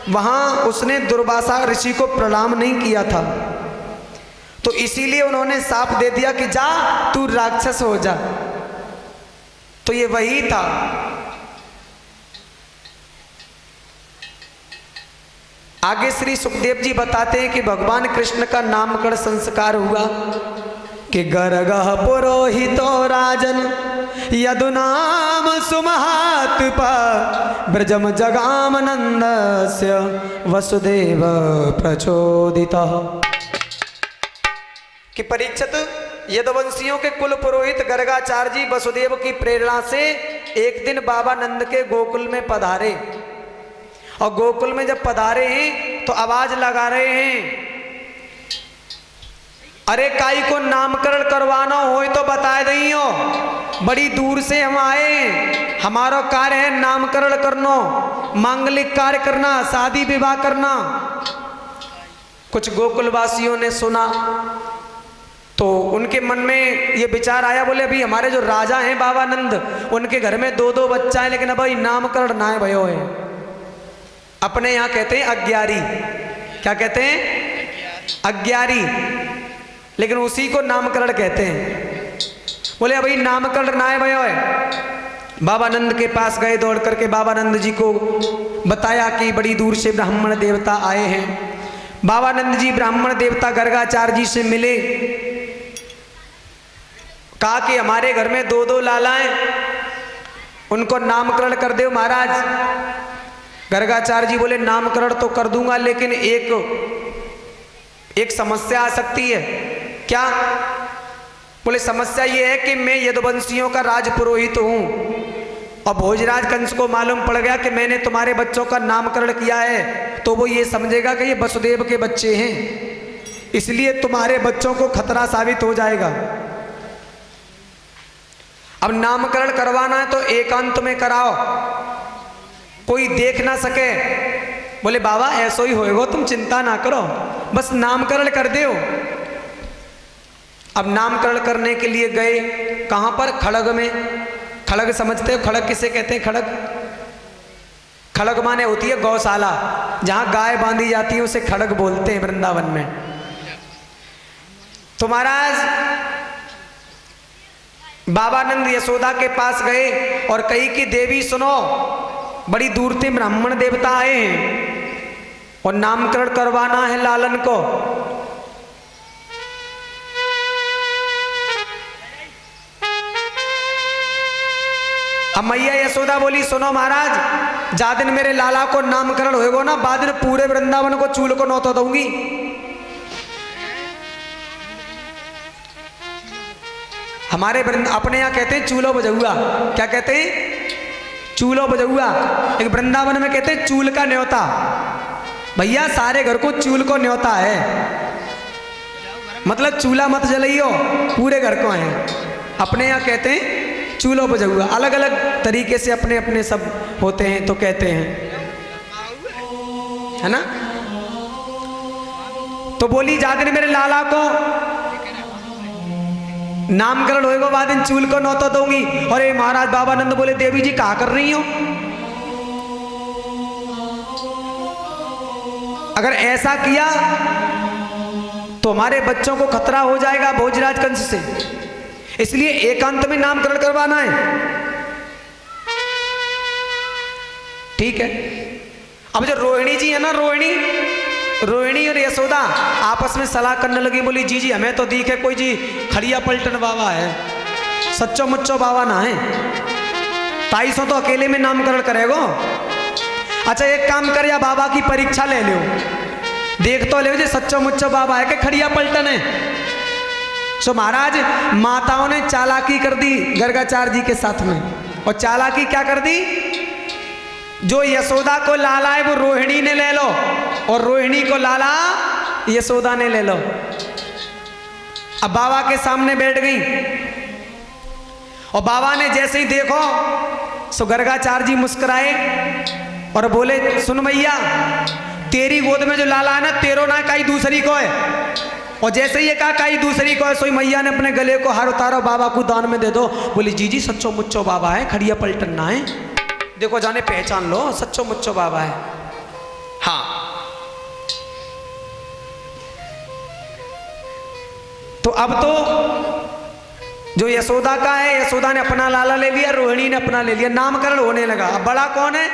वहां उसने दुर्वासा ऋषि को प्रणाम नहीं किया था, तो इसीलिए उन्होंने शाप दे दिया कि जा तू राक्षस हो जा। तो ये वही था। आगे श्री सुखदेव जी बताते हैं कि भगवान कृष्ण का नामकरण संस्कार हुआ कि गर्गः पुरोहितो राजन यदुनाम सुमहात्प ब्रजम जगाम नंदस्य वसुदेव प्रचोदितः। कि परीक्षित यदुवंशियों के कुल पुरोहित गर्गाचार्य जी वसुदेव की प्रेरणा से एक दिन बाबा नंद के गोकुल में पधारे, और गोकुल में जब पधारे हैं तो आवाज लगा रहे हैं, अरे काई को नामकरण करवाना हो तो बता दइयो, बड़ी दूर से हम आए, हमारा कार्य है नामकरण करना, मांगलिक कार्य करना, शादी विवाह करना। कुछ गोकुलवासियों ने सुना तो उनके मन में ये विचार आया, बोले अभी हमारे जो राजा हैं बाबा नंद, उनके घर में 2-2 बच्चा है, लेकिन अब भाई नामकरण ना है भयो है। अपने यहाँ कहते हैं अग्यारी, क्या कहते हैं? अग्यारी, लेकिन उसी को नामकरण कहते हैं। बोले अभी नामकरण ना है भयो है। बाबा नंद के पास गए, दौड़ करके बाबा नंद जी को बताया कि बड़ी दूर से ब्राह्मण देवता आए हैं। बाबा नंद जी ब्राह्मण देवता गर्गाचार्य जी से मिले, कहा कि हमारे घर में 2-2 लालाएं, उनको नामकरण कर दो महाराज। गर्गाचार्य जी बोले नामकरण तो कर दूंगा, लेकिन एक समस्या आ सकती है। क्या? बोले समस्या ये है कि मैं यदुवंशियों का राजपुरोहित हूं, और भोजराज कंस को मालूम पड़ गया कि मैंने तुम्हारे बच्चों का नामकरण किया है, तो वो ये समझेगा कि ये वसुदेव के बच्चे हैं, इसलिए तुम्हारे बच्चों को खतरा साबित हो जाएगा। अब नामकरण करवाना है तो एकांत में कराओ, कोई देख ना सके। बोले बाबा ऐसा ही होएगा, तुम चिंता ना करो, बस नामकरण कर दो। अब नामकरण करने के लिए गए, कहां पर? खड़ग में। खड़ग समझते हो? खड़ग किसे कहते हैं? खड़ग, खड़ग माने होती है गौशाला, जहां गाय बांधी जाती है उसे खड़ग बोलते हैं वृंदावन में। तो महाराज बाबानंद यशोदा के पास गए और कही कि देवी सुनो, बड़ी दूर से ब्राह्मण देवता आए हैं और नामकरण करवाना है लालन को। अब मैया यशोदा बोली सुनो महाराज, जा दिन मेरे लाला को नामकरण होएगा ना, बाद में पूरे वृंदावन को चूल को नौतो दूंगी। हमारे अपने यहाँ कहते हैं चूलो बजौआ। क्या कहते हैं? चूलो बजौआ। एक वृंदावन में कहते हैं चूल का न्योता। भैया सारे घर को चूल को न्योता है, मतलब चूल्हा मत जलाइयो, पूरे घर को है। अपने यहाँ कहते हैं चूलो बजौआ, अलग अलग तरीके से अपने अपने सब होते हैं तो कहते हैं, है ना। तो बोली जा दिन मेरे लाला को नामकरण होएगा, बाद दिन चूल को नौता दूंगी। और ये महाराज बाबानंद बोले देवी जी कहा कर रही हो, अगर ऐसा किया तो हमारे बच्चों को खतरा हो जाएगा भोजराज कंस से, इसलिए एकांत में नामकरण करवाना है। ठीक है। अब जो रोहिणी जी है ना, रोहिणी और यशोदा आपस में सलाह करने लगी। बोली जी हमें तो दिखे कोई जी खड़िया पलटन बाबा है, सच्चो मुच्चो बाबा ना है, 250 तो अकेले में नामकरण करेगो। अच्छा एक काम कर, या बाबा की परीक्षा ले लो, देख तो ले जी सच्चो मुच्चो बाबा है कि खड़िया पलटन है। सो महाराज माताओं ने चालाकी कर दी गर्गाचार्य जी के साथ में। और चालाकी क्या कर दी? जो यशोदा को लाला है वो रोहिणी ने ले लो, और रोहिणी को लाला यशोदा ने ले लो। अब बाबा के सामने बैठ गई, और बाबा ने जैसे ही देखो सो गर्गाचार्य जी मुस्कुराए और बोले सुन मैया, तेरी गोद में जो लाला है ना, तेरो ना कहीं दूसरी को है। और जैसे ही ये कहा कहीं दूसरी को है, सोई मैया ने अपने गले को हार उतारो, बाबा को दान में दे दो। बोली जी सच्चो मुच्चो बाबा है, खड़िया पलटन ना है, देखो जाने पहचान लो, सच्चो मुच्चो बाबा है। हाँ तो अब तो जो यशोदा का है, यशोदा ने अपना लाला ले लिया, रोहिणी ने अपना ले लिया, नामकरण होने लगा। अब बड़ा कौन है?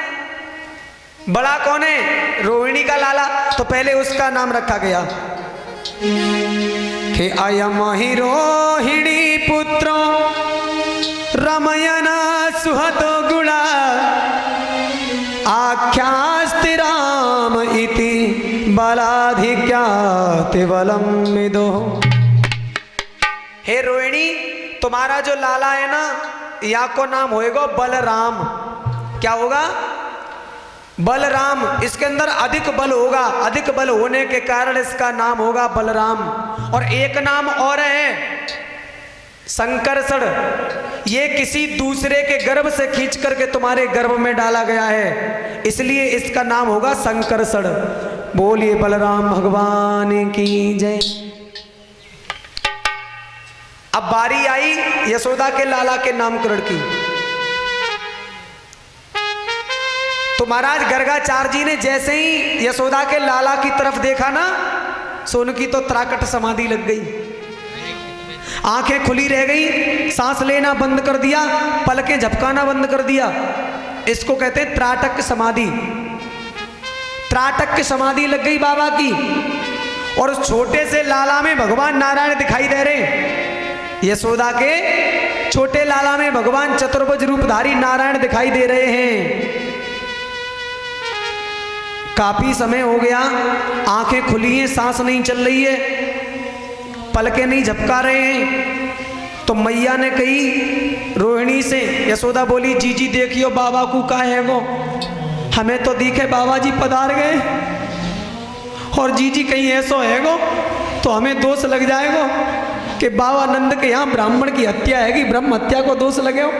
बड़ा कौन है? रोहिणी का लाला। तो पहले उसका नाम रखा गया कि अयम हि रोहिणी पुत्रो रमयना सुहतो गुणा आख्यास्ति राम इति बलाधिक्याति बलम विदो। हे रोहिणी, तुम्हारा जो लाला है ना, या को नाम होएगा बलराम। क्या होगा? बलराम। इसके अंदर अधिक बल होगा, अधिक बल होने के कारण इसका नाम होगा बलराम। और एक नाम और है संकर्षण। ये किसी दूसरे के गर्भ से खींच करके तुम्हारे गर्भ में डाला गया है, इसलिए इसका नाम होगा संकर्षण। बोलिए बलराम भगवान की जय। अब बारी आई यशोदा के लाला के नामकरण की। तो महाराज गर्गाचार्य जी ने जैसे ही यशोदा के लाला की तरफ देखा ना, सो उनकी तो त्राकट समाधि लग गई, आंखें खुली रह गई, सांस लेना बंद कर दिया, पलकें झपकाना बंद कर दिया। इसको कहते हैं त्राटक समाधि। त्राटक समाधि लग गई बाबा की। और उस छोटे से लाला में भगवान नारायण दिखाई दे रहे। यशोदा के छोटे लाला में भगवान चतुर्भुज रूपधारी नारायण दिखाई दे रहे हैं। काफी समय हो गया, आंखें खुली हैं, सांस नहीं चल रही है, पलकें नहीं झपका रहे हैं। तो मैया ने कही रोहिणी से, यशोदा बोली जी जी देखियो बाबा को का है वो, हमें तो दिखे बाबा जी पधार गए, और जी जी कहीं ऐसो है गो तो हमें दोष लग जाएगा कि बाबा नंद के यहाँ ब्राह्मण की हत्या है कि ब्रह्म हत्या को दोष लगे हो।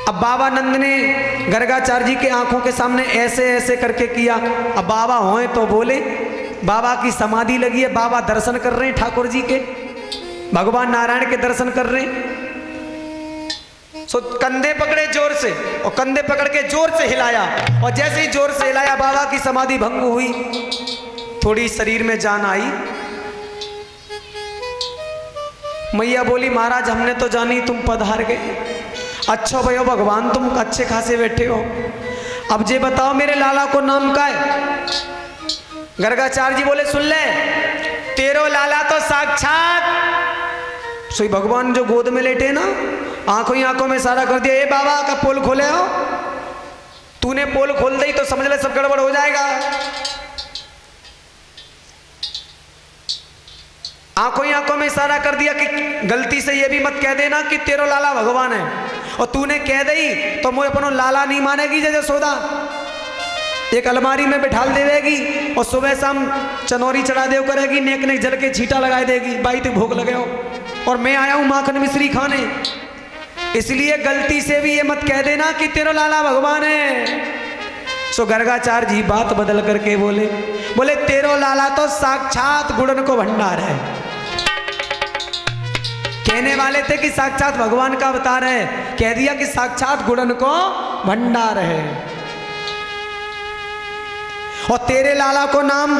अब बाबा नंद ने गर्गाचार्य जी के आंखों के सामने ऐसे ऐसे करके किया। अब बाबा होए तो बोले, बाबा की समाधि लगी है, बाबा दर्शन कर रहे हैं ठाकुर जी के, भगवान नारायण के दर्शन कर रहे हैं। सो कंधे पकड़े जोर से, और कंधे पकड़ के जोर से हिलाया, और जैसे ही जोर से हिलाया बाबा की समाधि भंग हुई। थोड़ी शरीर में जान आई। मैया बोली महाराज हमने तो जानी तुम पधार गए, अच्छा भयो भगवान तुम अच्छे खासे बैठे हो, अब जे बताओ मेरे लाला को नाम का है। गर्गाचार्य जी बोले सुन ले, तेरो लाला तो साक्षात सोई भगवान जो गोद में लेटे ना, आंखों ही आंखों में सारा कर दिया, ए बाबा का पोल खोले हो, तूने पोल खोल दी तो समझ ले सब गड़बड़ हो जाएगा। आंखों ही आंखों में इशारा कर दिया कि गलती से ये भी मत कह देना कि तेरो लाला भगवान है, और तूने कह दी तो मुझे अपनो लाला नहीं मानेगी। जैसे सोदा एक अलमारी में बिठाल देवेगी, और सुबह शाम चनौरी चढ़ा देव करेगी, नेक नेक जल के छीटा लगा देगी, बाई ते भोग लगे हो, और मैं आया हूं माखन मिश्री खाने। इसलिए गलती से भी ये मत कह देना कि तेरो लाला भगवान है। सो गर्गाचार्य जी बात बदल करके बोले तेरो लाला तो साक्षात गुणन को भंडार है। कहने वाले थे कि साक्षात भगवान का अवतार है, कह दिया कि साक्षात गुणन को भंडार है। और तेरे लाला को नाम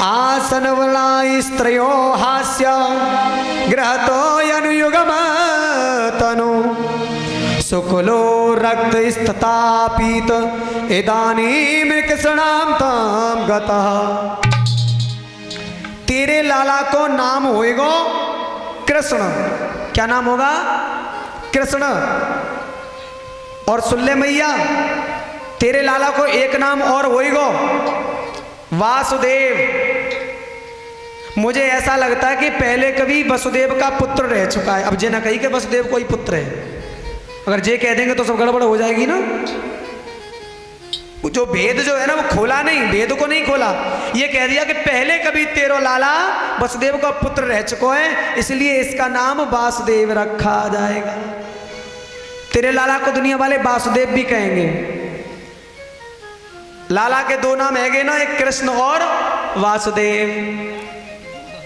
आसन वला स्त्रियो हास्य ग्रहतो अनुयुगम तनु सुकुलो रक्त स्ततापीत इदानीम कृष्णाम ताम गतः। तेरे लाला को नाम होएगा कृष्ण। क्या नाम होगा? कृष्ण। और सुन ले मैया, तेरे लाला को एक नाम और होएगा वासुदेव। मुझे ऐसा लगता है कि पहले कभी वसुदेव का पुत्र रह चुका है। अब जे ना कही कि वसुदेव कोई पुत्र है, अगर जे कह देंगे तो सब गड़बड़ हो जाएगी ना। जो भेद जो है ना वो खोला नहीं, भेद को नहीं खोला, ये कह दिया कि पहले कभी तेरो लाला वसुदेव का पुत्र रह चुका है, इसलिए इसका नाम वासुदेव रखा जाएगा। तेरे लाला को दुनिया वाले वासुदेव भी कहेंगे। लाला के दो नाम हैगे ना, एक कृष्ण और वासुदेव।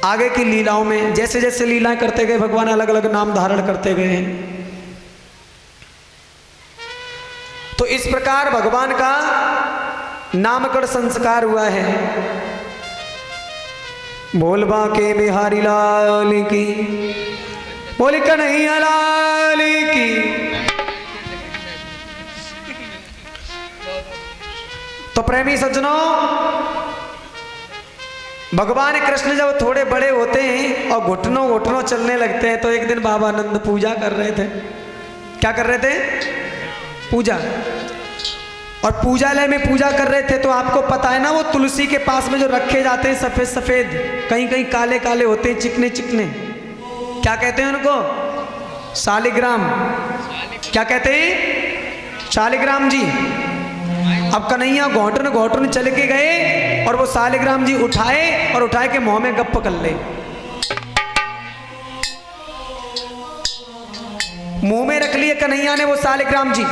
आगे की लीलाओं में जैसे जैसे लीलाएं करते गए भगवान अलग अलग नाम धारण करते गए हैं। तो इस प्रकार भगवान का नामकरण संस्कार हुआ है। बोल बाके बिहारी लाल की, बोल कन्हैया लाल की। तो प्रेमी सज्जनों, भगवान कृष्ण जब थोड़े बड़े होते हैं और घुटनों घुटनों चलने लगते हैं, तो एक दिन बाबा आनंद पूजा कर रहे थे। क्या कर रहे थे? पूजा। और पूजालय में पूजा कर रहे थे, तो आपको पता है ना, वो तुलसी के पास में जो रखे जाते हैं सफेद सफेद, कहीं कहीं काले काले होते हैं, चिकने चिकने, क्या कहते हैं उनको? शालिग्राम। क्या कहते हैं? शालिग्राम जी। अब कन्हैया घोटन घोटन चल के गए और वो शालिग्राम जी उठाए और उठाए के मुंह में गप्प कर ले। मुंह में रख लिए कन्हैया ने वो शालिग्राम जी।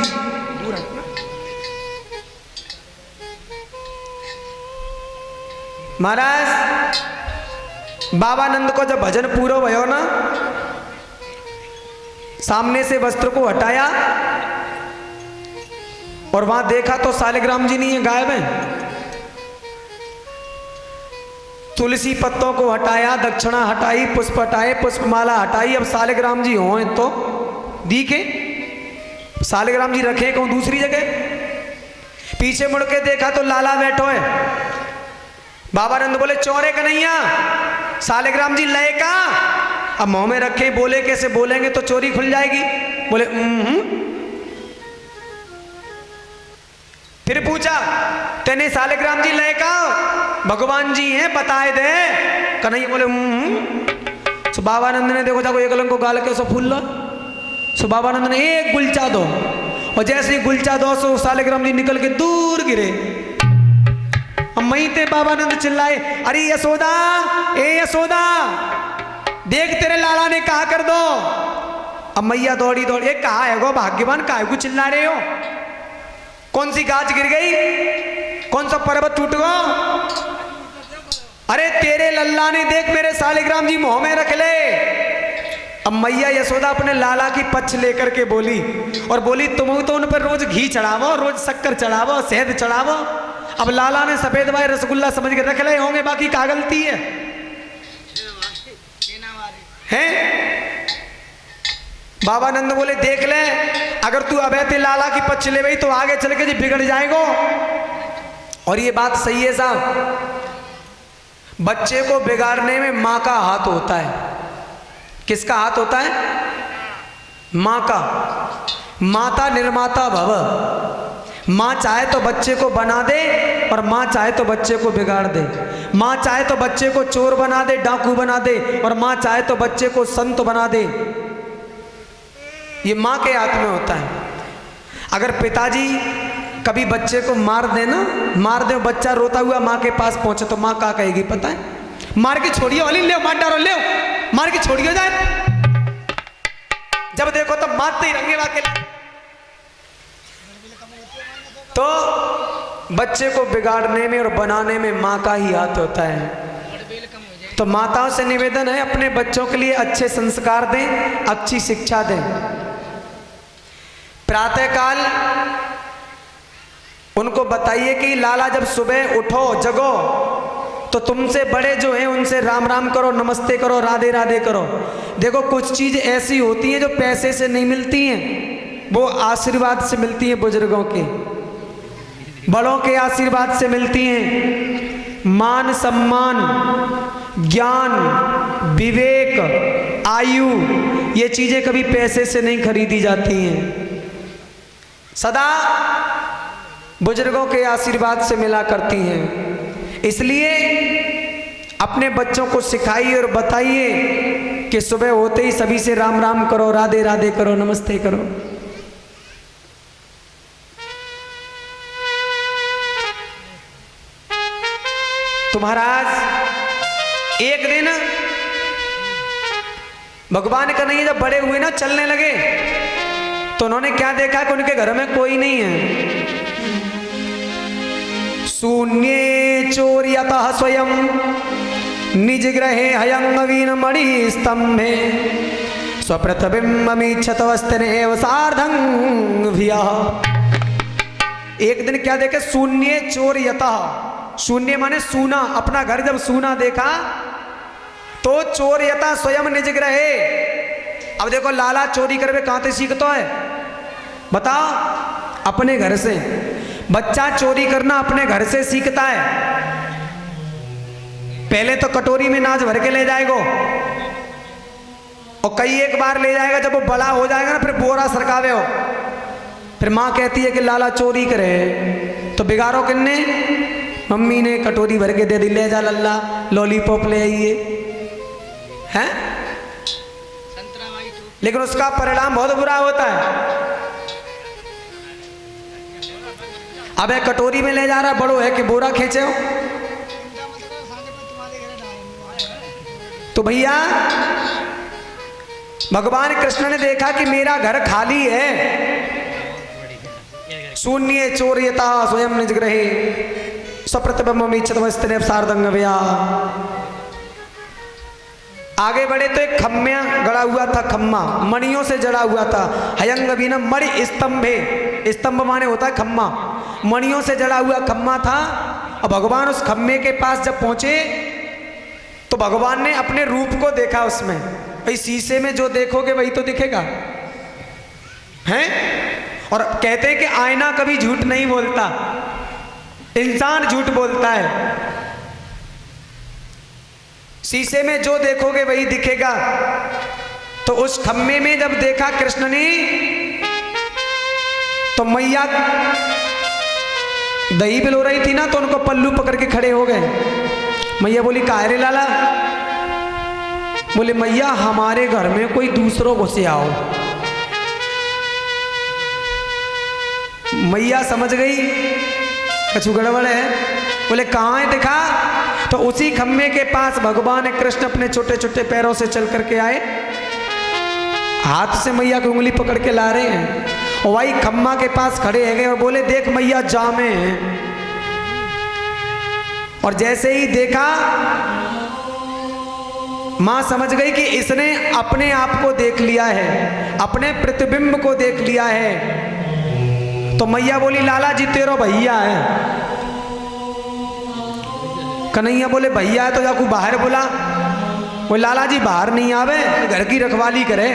महाराज बाबानंद को जब भजन पूरा भयो ना, सामने से वस्त्र को हटाया और वहां देखा तो शालिग्राम जी नहीं है, गायब है। तुलसी पत्तों को हटाया, दक्षिणा हटाई, पुष्प हटाए, पुष्पमाला हटाई, अब शालिग्राम जी हो तो दिखे। शालिग्राम जी रखे कहूं दूसरी जगह। पीछे मुड़ के देखा तो लाला बैठो है। बाबानंद बोले चौरे कन्हैया, शालिग्राम जी लय का। अब मुंह में रखे, बोले कैसे? बोलेंगे तो चोरी खुल जाएगी। बोले फिर पूछा, तेने शालिग्राम जी लय का? भगवान जी हैं, बताए दे। कन्हैया बोले तो बाबानंद ने देखो जाको एक लंग को गाल के सो फूल लो। सो बाबानंद ने एक गुलचा दो, और जैसे ही गुलचा दो सो शालिग्राम जी निकल के दूर गिरे। मई ते बाबानंद चिल्लाए, अरे यशोदा, ए यशोदा, देख तेरे लाला ने कहा कर दो। अब मैया दौड़ी दौड़ी, ये कहा है गो भाग्यवान, काहे को चिल्ला रहे हो? कौन सी गाज गिर गई? कौन सा पर्वत टूट गया? अरे तेरे लल्ला ने देख मेरे शालिग्राम जी मुंह में रख ले। अब मैया यशोदा अपने लाला की पक्ष लेकर के बोली, और बोली तुम तो उन पर रोज घी चढ़ावो, रोज शक्कर चढ़ावो, शहद चढ़ावो। अब लाला ने सफेद भाई रसगुल्ला समझ के रख ले होंगे, बाकी क्या गलती है? हैं? बाबानंद बोले देख ले, अगर तू अबैते लाला की पक्ष ले गई तो आगे चल के जी बिगड़ जाएगो। और ये बात सही है साहब, बच्चे को बिगाड़ने में माँ का हाथ होता है। किसका हाथ होता है? माँ का। माता निर्माता भव। माँ चाहे तो बच्चे को बना दे और माँ चाहे तो बच्चे को बिगाड़ दे। माँ चाहे तो बच्चे को चोर बना दे, डाकू बना दे, और माँ चाहे तो बच्चे को संत बना दे। ये माँ के हाथ में होता है। अगर पिताजी कभी बच्चे को मार दे ना, मार दे, बच्चा रोता हुआ माँ के पास पहुंचे तो माँ क्या कहेगी पता है? मार के छोड़ियो वाली, ले मार डालो, ले मार के छोड़ियो जाए। जब देखो तो मारते ही रंगे वाके। तो बच्चे को बिगाड़ने में और बनाने में माँ का ही हाथ होता है। तो माताओं से निवेदन है, अपने बच्चों के लिए अच्छे संस्कार दें, अच्छी शिक्षा दें। प्रातःकाल उनको बताइए कि लाला जब सुबह उठो, जगो, तो तुमसे बड़े जो हैं उनसे राम राम करो, नमस्ते करो, राधे राधे करो। देखो कुछ चीज़ ऐसी होती हैं जो पैसे से नहीं मिलती हैं, वो आशीर्वाद से मिलती हैं, बुजुर्गों के, बड़ों के आशीर्वाद से मिलती हैं। मान सम्मान, ज्ञान, विवेक, आयु, ये चीज़ें कभी पैसे से नहीं खरीदी जाती हैं, सदा बुजुर्गों के आशीर्वाद से मिला करती हैं। इसलिए अपने बच्चों को सिखाइए और बताइए कि सुबह होते ही सभी से राम राम करो, राधे राधे करो, नमस्ते करो। तो महाराज एक दिन भगवान कन्हैया जब बड़े हुए ना, चलने लगे, तो उन्होंने क्या देखा कि उनके घर में कोई नहीं है। शून्ये चोर्यतः स्वयं निज ग्रहे हयंगवीन मणि स्तंभे स्वप्रतबिंबमीक्षत वस्त्रेव सार्धं भियः। एक दिन क्या देखे? शून्ये चोर्यतः। शून्य माने सूना। अपना घर जब सूना देखा तो चोर यथा स्वयं निज ग्रहे। अब देखो लाला चोरी करवे कहां से सीखता है बताओ? अपने घर से। बच्चा चोरी करना अपने घर से सीखता है। पहले तो कटोरी में नाच भर के ले जाएगा और कई एक बार ले जाएगा, जब वो बड़ा हो जाएगा ना फिर बोरा सरकावे हो। फिर माँ कहती है कि लाला चोरी करे तो बिगाड़ो किन्ने? मम्मी ने कटोरी भर के दे दी, ले जा लल्ला लॉलीपॉप ले आइए, हैं? लेकिन उसका परिणाम बहुत बुरा होता है। अब एक कटोरी में ले जा रहा, बड़ो है कि बोरा खींचे हो। तो भैया भगवान कृष्ण ने देखा कि मेरा घर खाली है, शून्य चोर्यता स्वयं निज ग्रहे सप्रतिबिंबितमस्ते सार्धंग व्या। आगे बढ़े तो एक खम्मा गड़ा हुआ था, खम्मा मणियों से जड़ा हुआ था। हयंग बीना मणि स्तंभे, स्तंभ माने होता है खम्मा, मणियों से जड़ा हुआ खम्मा था। और भगवान उस खम्मे के पास जब पहुंचे तो भगवान ने अपने रूप को देखा उसमें। भाई शीशे में जो देखोगे वही तो दिखेगा, हैं? और कहते हैं कि आईना कभी झूठ नहीं बोलता, इंसान झूठ बोलता है। शीशे में जो देखोगे वही दिखेगा। तो उस खम्मे में जब देखा कृष्ण ने तो मैया दही बिलो रही थी ना, तो उनको पल्लू पकड़ के खड़े हो गए। मैया बोली काहे रे लाला? बोले मैया हमारे घर में कोई दूसरों घुसे आओ। मैया समझ गई कुछ गड़बड़ है। बोले कहाँ है दिखा? तो उसी खम्मे के पास भगवान कृष्ण अपने छोटे छोटे पैरों से चल करके आए, हाथ से मैया की उंगली पकड़ के ला रहे हैं। और वही खम्मा के पास खड़े हैं और बोले देख मैया जामे हैं। और जैसे ही देखा मां समझ गई कि इसने अपने आप को देख लिया है, अपने प्रतिबिंब को देख लिया है। तो मैया बोली लाला जी तेरो भैया है। कन्हैया बोले भैया है तो जाकू बाहर बुला। वो लाला जी बाहर नहीं आवे, घर की रखवाली करे।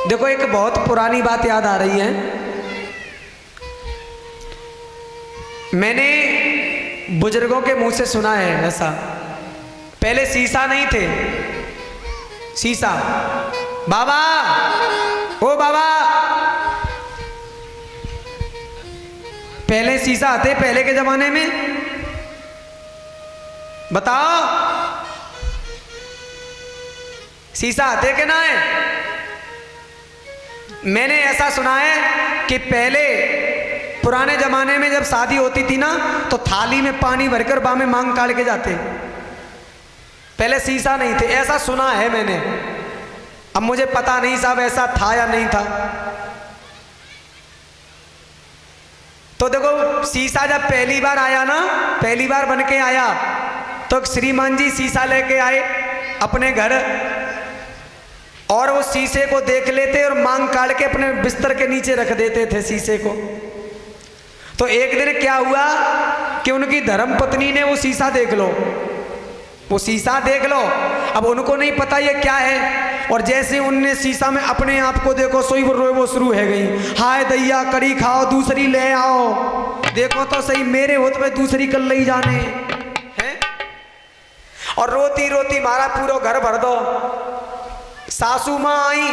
देखो एक बहुत पुरानी बात याद आ रही है। मैंने बुजुर्गों के मुंह से सुना है ऐसा। पहले शीशा नहीं थे, शीशा। बाबा ओ बाबा, पहले शीशा आते पहले के जमाने में? बताओ शीशा आते कि ना है? मैंने ऐसा सुना है कि पहले पुराने जमाने में जब शादी होती थी ना तो थाली में पानी भरकर बा में मांग काट के जाते। पहले शीशा नहीं थे, ऐसा सुना है मैंने। अब मुझे पता नहीं साहब ऐसा था या नहीं था। तो देखो शीशा जब पहली बार आया ना, पहली बार बन के आया तो श्रीमान जी शीशा लेके आए अपने घर और उस शीशे को देख लेते और मांग काट के अपने बिस्तर के नीचे रख देते थे शीशे को। तो एक दिन क्या हुआ कि उनकी धर्म पत्नी ने वो शीशा देख लो, वो शीशा देख लो। अब उनको नहीं पता ये क्या है। और जैसे उनने शीशा में अपने आप को देखो सोई वो शुरू है गई, हाय दैया कड़ी खाओ दूसरी ले आओ, देखो तो सही मेरे होत में दूसरी कर ले जाने हैं। और रोती रोती मारा पूरा घर भर दो। सासू माँ आई,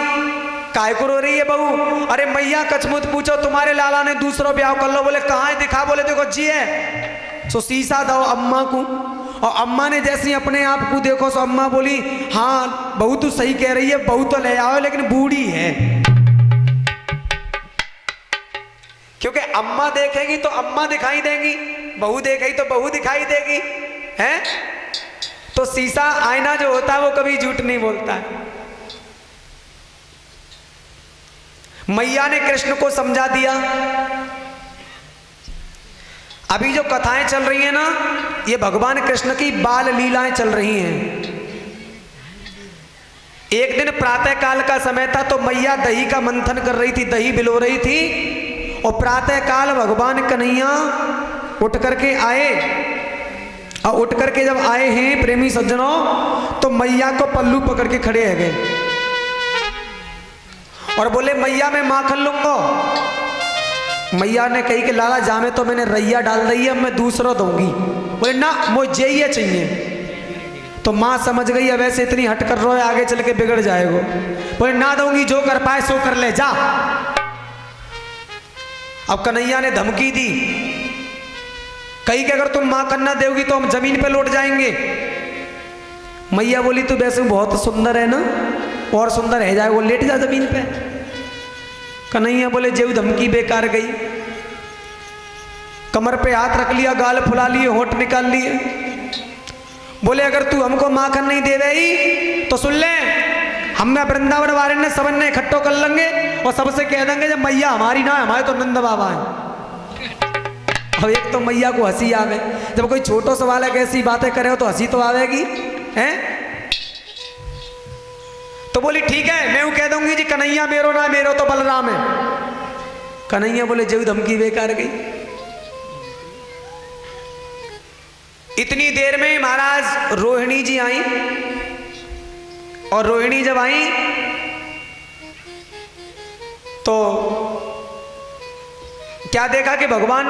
काय को रो रही है बहू? अरे मैया कचमुत पूछो तुम्हारे लाला ने दूसरा ब्याह कर लो। बोले कहाँ है दिखा? बोले देखो जी है। सो शीशा दो अम्मा को। और अम्मा ने जैसे ही अपने आप को देखो सो अम्मा बोली हाँ बहू तू सही कह रही है, बहू तो ले आओ लेकिन बूढ़ी है। क्योंकि अम्मा देखेगी तो अम्मा दिखाई देंगी, बहू देखेगी तो बहू दिखाई देगी, हैं? तो शीशा आईना जो होता है वो कभी झूठ नहीं बोलता है। मैया ने कृष्ण को समझा दिया। अभी जो कथाएं चल रही हैं ना, ये भगवान कृष्ण की बाल लीलाएं चल रही हैं। एक दिन प्रातः काल का समय था तो मैया दही का मंथन कर रही थी, दही बिलो रही थी। और प्रातः काल भगवान कन्हैया उठ करके आए, और उठ करके जब आए हैं प्रेमी सज्जनों, तो मैया को पल्लू पकड़ के खड़े है गए और बोले मैया मैं माखन लूंगा। मैया ने कही कि लाला जामे तो मैंने रैया डाल दी है, अब मैं दूसरा दूंगी। बोले ना मुझे ये चाहिए। तो माँ समझ गई अब ऐसे इतनी हट कर रहा है आगे चल के बिगड़ जाएगा। बोले ना दूंगी, जो कर पाए सो कर ले जा। अब कन्हैया ने धमकी दी, कही कि अगर तुम माखन ना दोगी तो हम जमीन पे लौट जाएंगे। मैया बोली तू वैसे बहुत सुंदर है ना, और सुंदर है जाए, वो लेट जा जमीन पे। कन्हैया बोले जेऊ धमकी बेकार गई। कमर पे हाथ रख लिया, गाल फुला लिए, होंठ निकाल लिए। बोले अगर तू हमको माखन नहीं दे रही तो सुन ले, हम वृंदावन वाले ने सबन ने इकट्ठो कर लेंगे और सबसे कह देंगे जब मैया हमारी ना है, हमारे तो नंद बाबा है। अब एक तो मैया को हंसी आवे, जब कोई छोटो सवाल है कैसी बातें करे हो तो हंसी तो आवेगी हैं। तो बोली ठीक है मैं वो कह दूंगी जी कन्हैया मेरो ना, मेरो तो बलराम है। कन्हैया बोले जो धमकी बेकार गई। इतनी देर में महाराज रोहिणी जी आई, और रोहिणी जब आई तो क्या देखा कि भगवान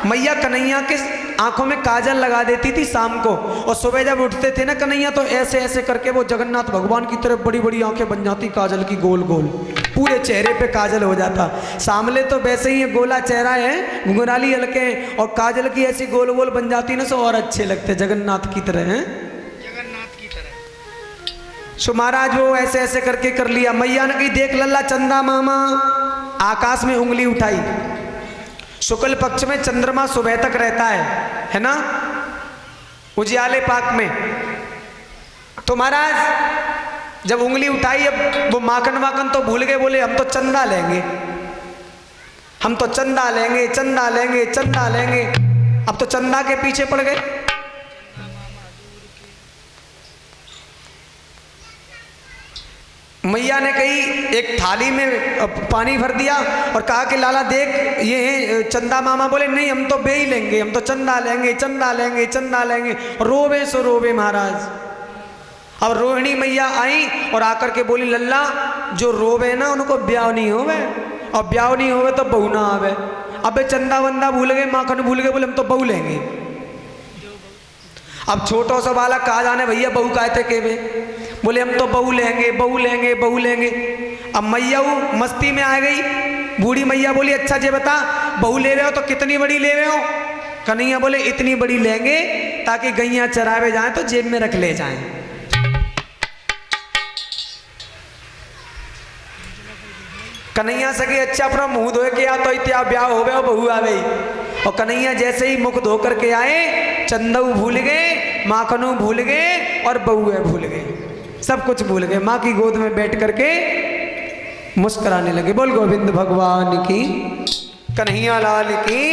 मैया कन्हैया के आंखों में काजल लगा देती थी शाम को, और सुबह जब उठते थे ना कन्हैया तो ऐसे ऐसे करके वो जगन्नाथ भगवान की तरफ बड़ी बड़ी आंखें बन जाती काजल की, गोल गोल पूरे चेहरे पे काजल हो जाता। सामने तो वैसे ही गोला चेहरा है, घुंघराली हल्के, और काजल की ऐसी गोल गोल बन जाती ना, सो और अच्छे लगते जगन्नाथ की तरह हैं, जगन्नाथ की तरह। सो महाराज वो ऐसे ऐसे करके कर लिया। मैया ने कही देख लल्ला चंदा मामा, आकाश में उंगली उठाई। शुक्ल पक्ष में चंद्रमा सुबह तक रहता है ना, उजियाले पाक में। तो महाराज जब उंगली उठाई, अब वो माखन वाकन तो भूल गए, बोले हम तो चंदा लेंगे, हम तो चंदा लेंगे, चंदा लेंगे, चंदा लेंगे। अब तो चंदा के पीछे पड़ गए। मैया ने कही एक थाली में पानी भर दिया और कहा कि लाला देख ये है चंदा मामा। बोले नहीं हम तो बे ही लेंगे, हम तो चंदा लेंगे, चंदा लेंगे, चंदा लेंगे। रोवे सो रोवे महाराज। अब रोहिणी मैया आई और आकर के बोली लल्ला जो रोवे ना उनको ब्याह नहीं होवे, और ब्याह नहीं होवे तो बहू ना आवे। अबे चंदा वंदा भूल गए, माखन भूल गए, बोले हम तो बहू लेंगे। अब छोटो सा बालक कहा जाने भैया बहू कहते केवे, बोले हम तो बहू लेंगे, बहू लेंगे, बहू लेंगे। अब मैया वो मस्ती में आ गई। बूढ़ी मैया बोली अच्छा जे बता बहू ले रहे हो तो कितनी बड़ी ले रहे हो। कन्हैया बोले इतनी बड़ी लेंगे ताकि गैया चरावे जाएं तो जेब में रख ले जाएं। कन्हैया सके अच्छा अपना मुंह धोए के आ तो इत्या ब्याह हो गया, बहू आ गई। और कन्हैया जैसे ही मुख धो करके आए, चंदऊ भूल गए, माखनू भूल गए, और बहुए भूल गए, सब कुछ भूल गए। माँ की गोद में बैठ करके मुस्कुराने लगे। बोल गोविंद भगवान की, कन्हैया लाल की।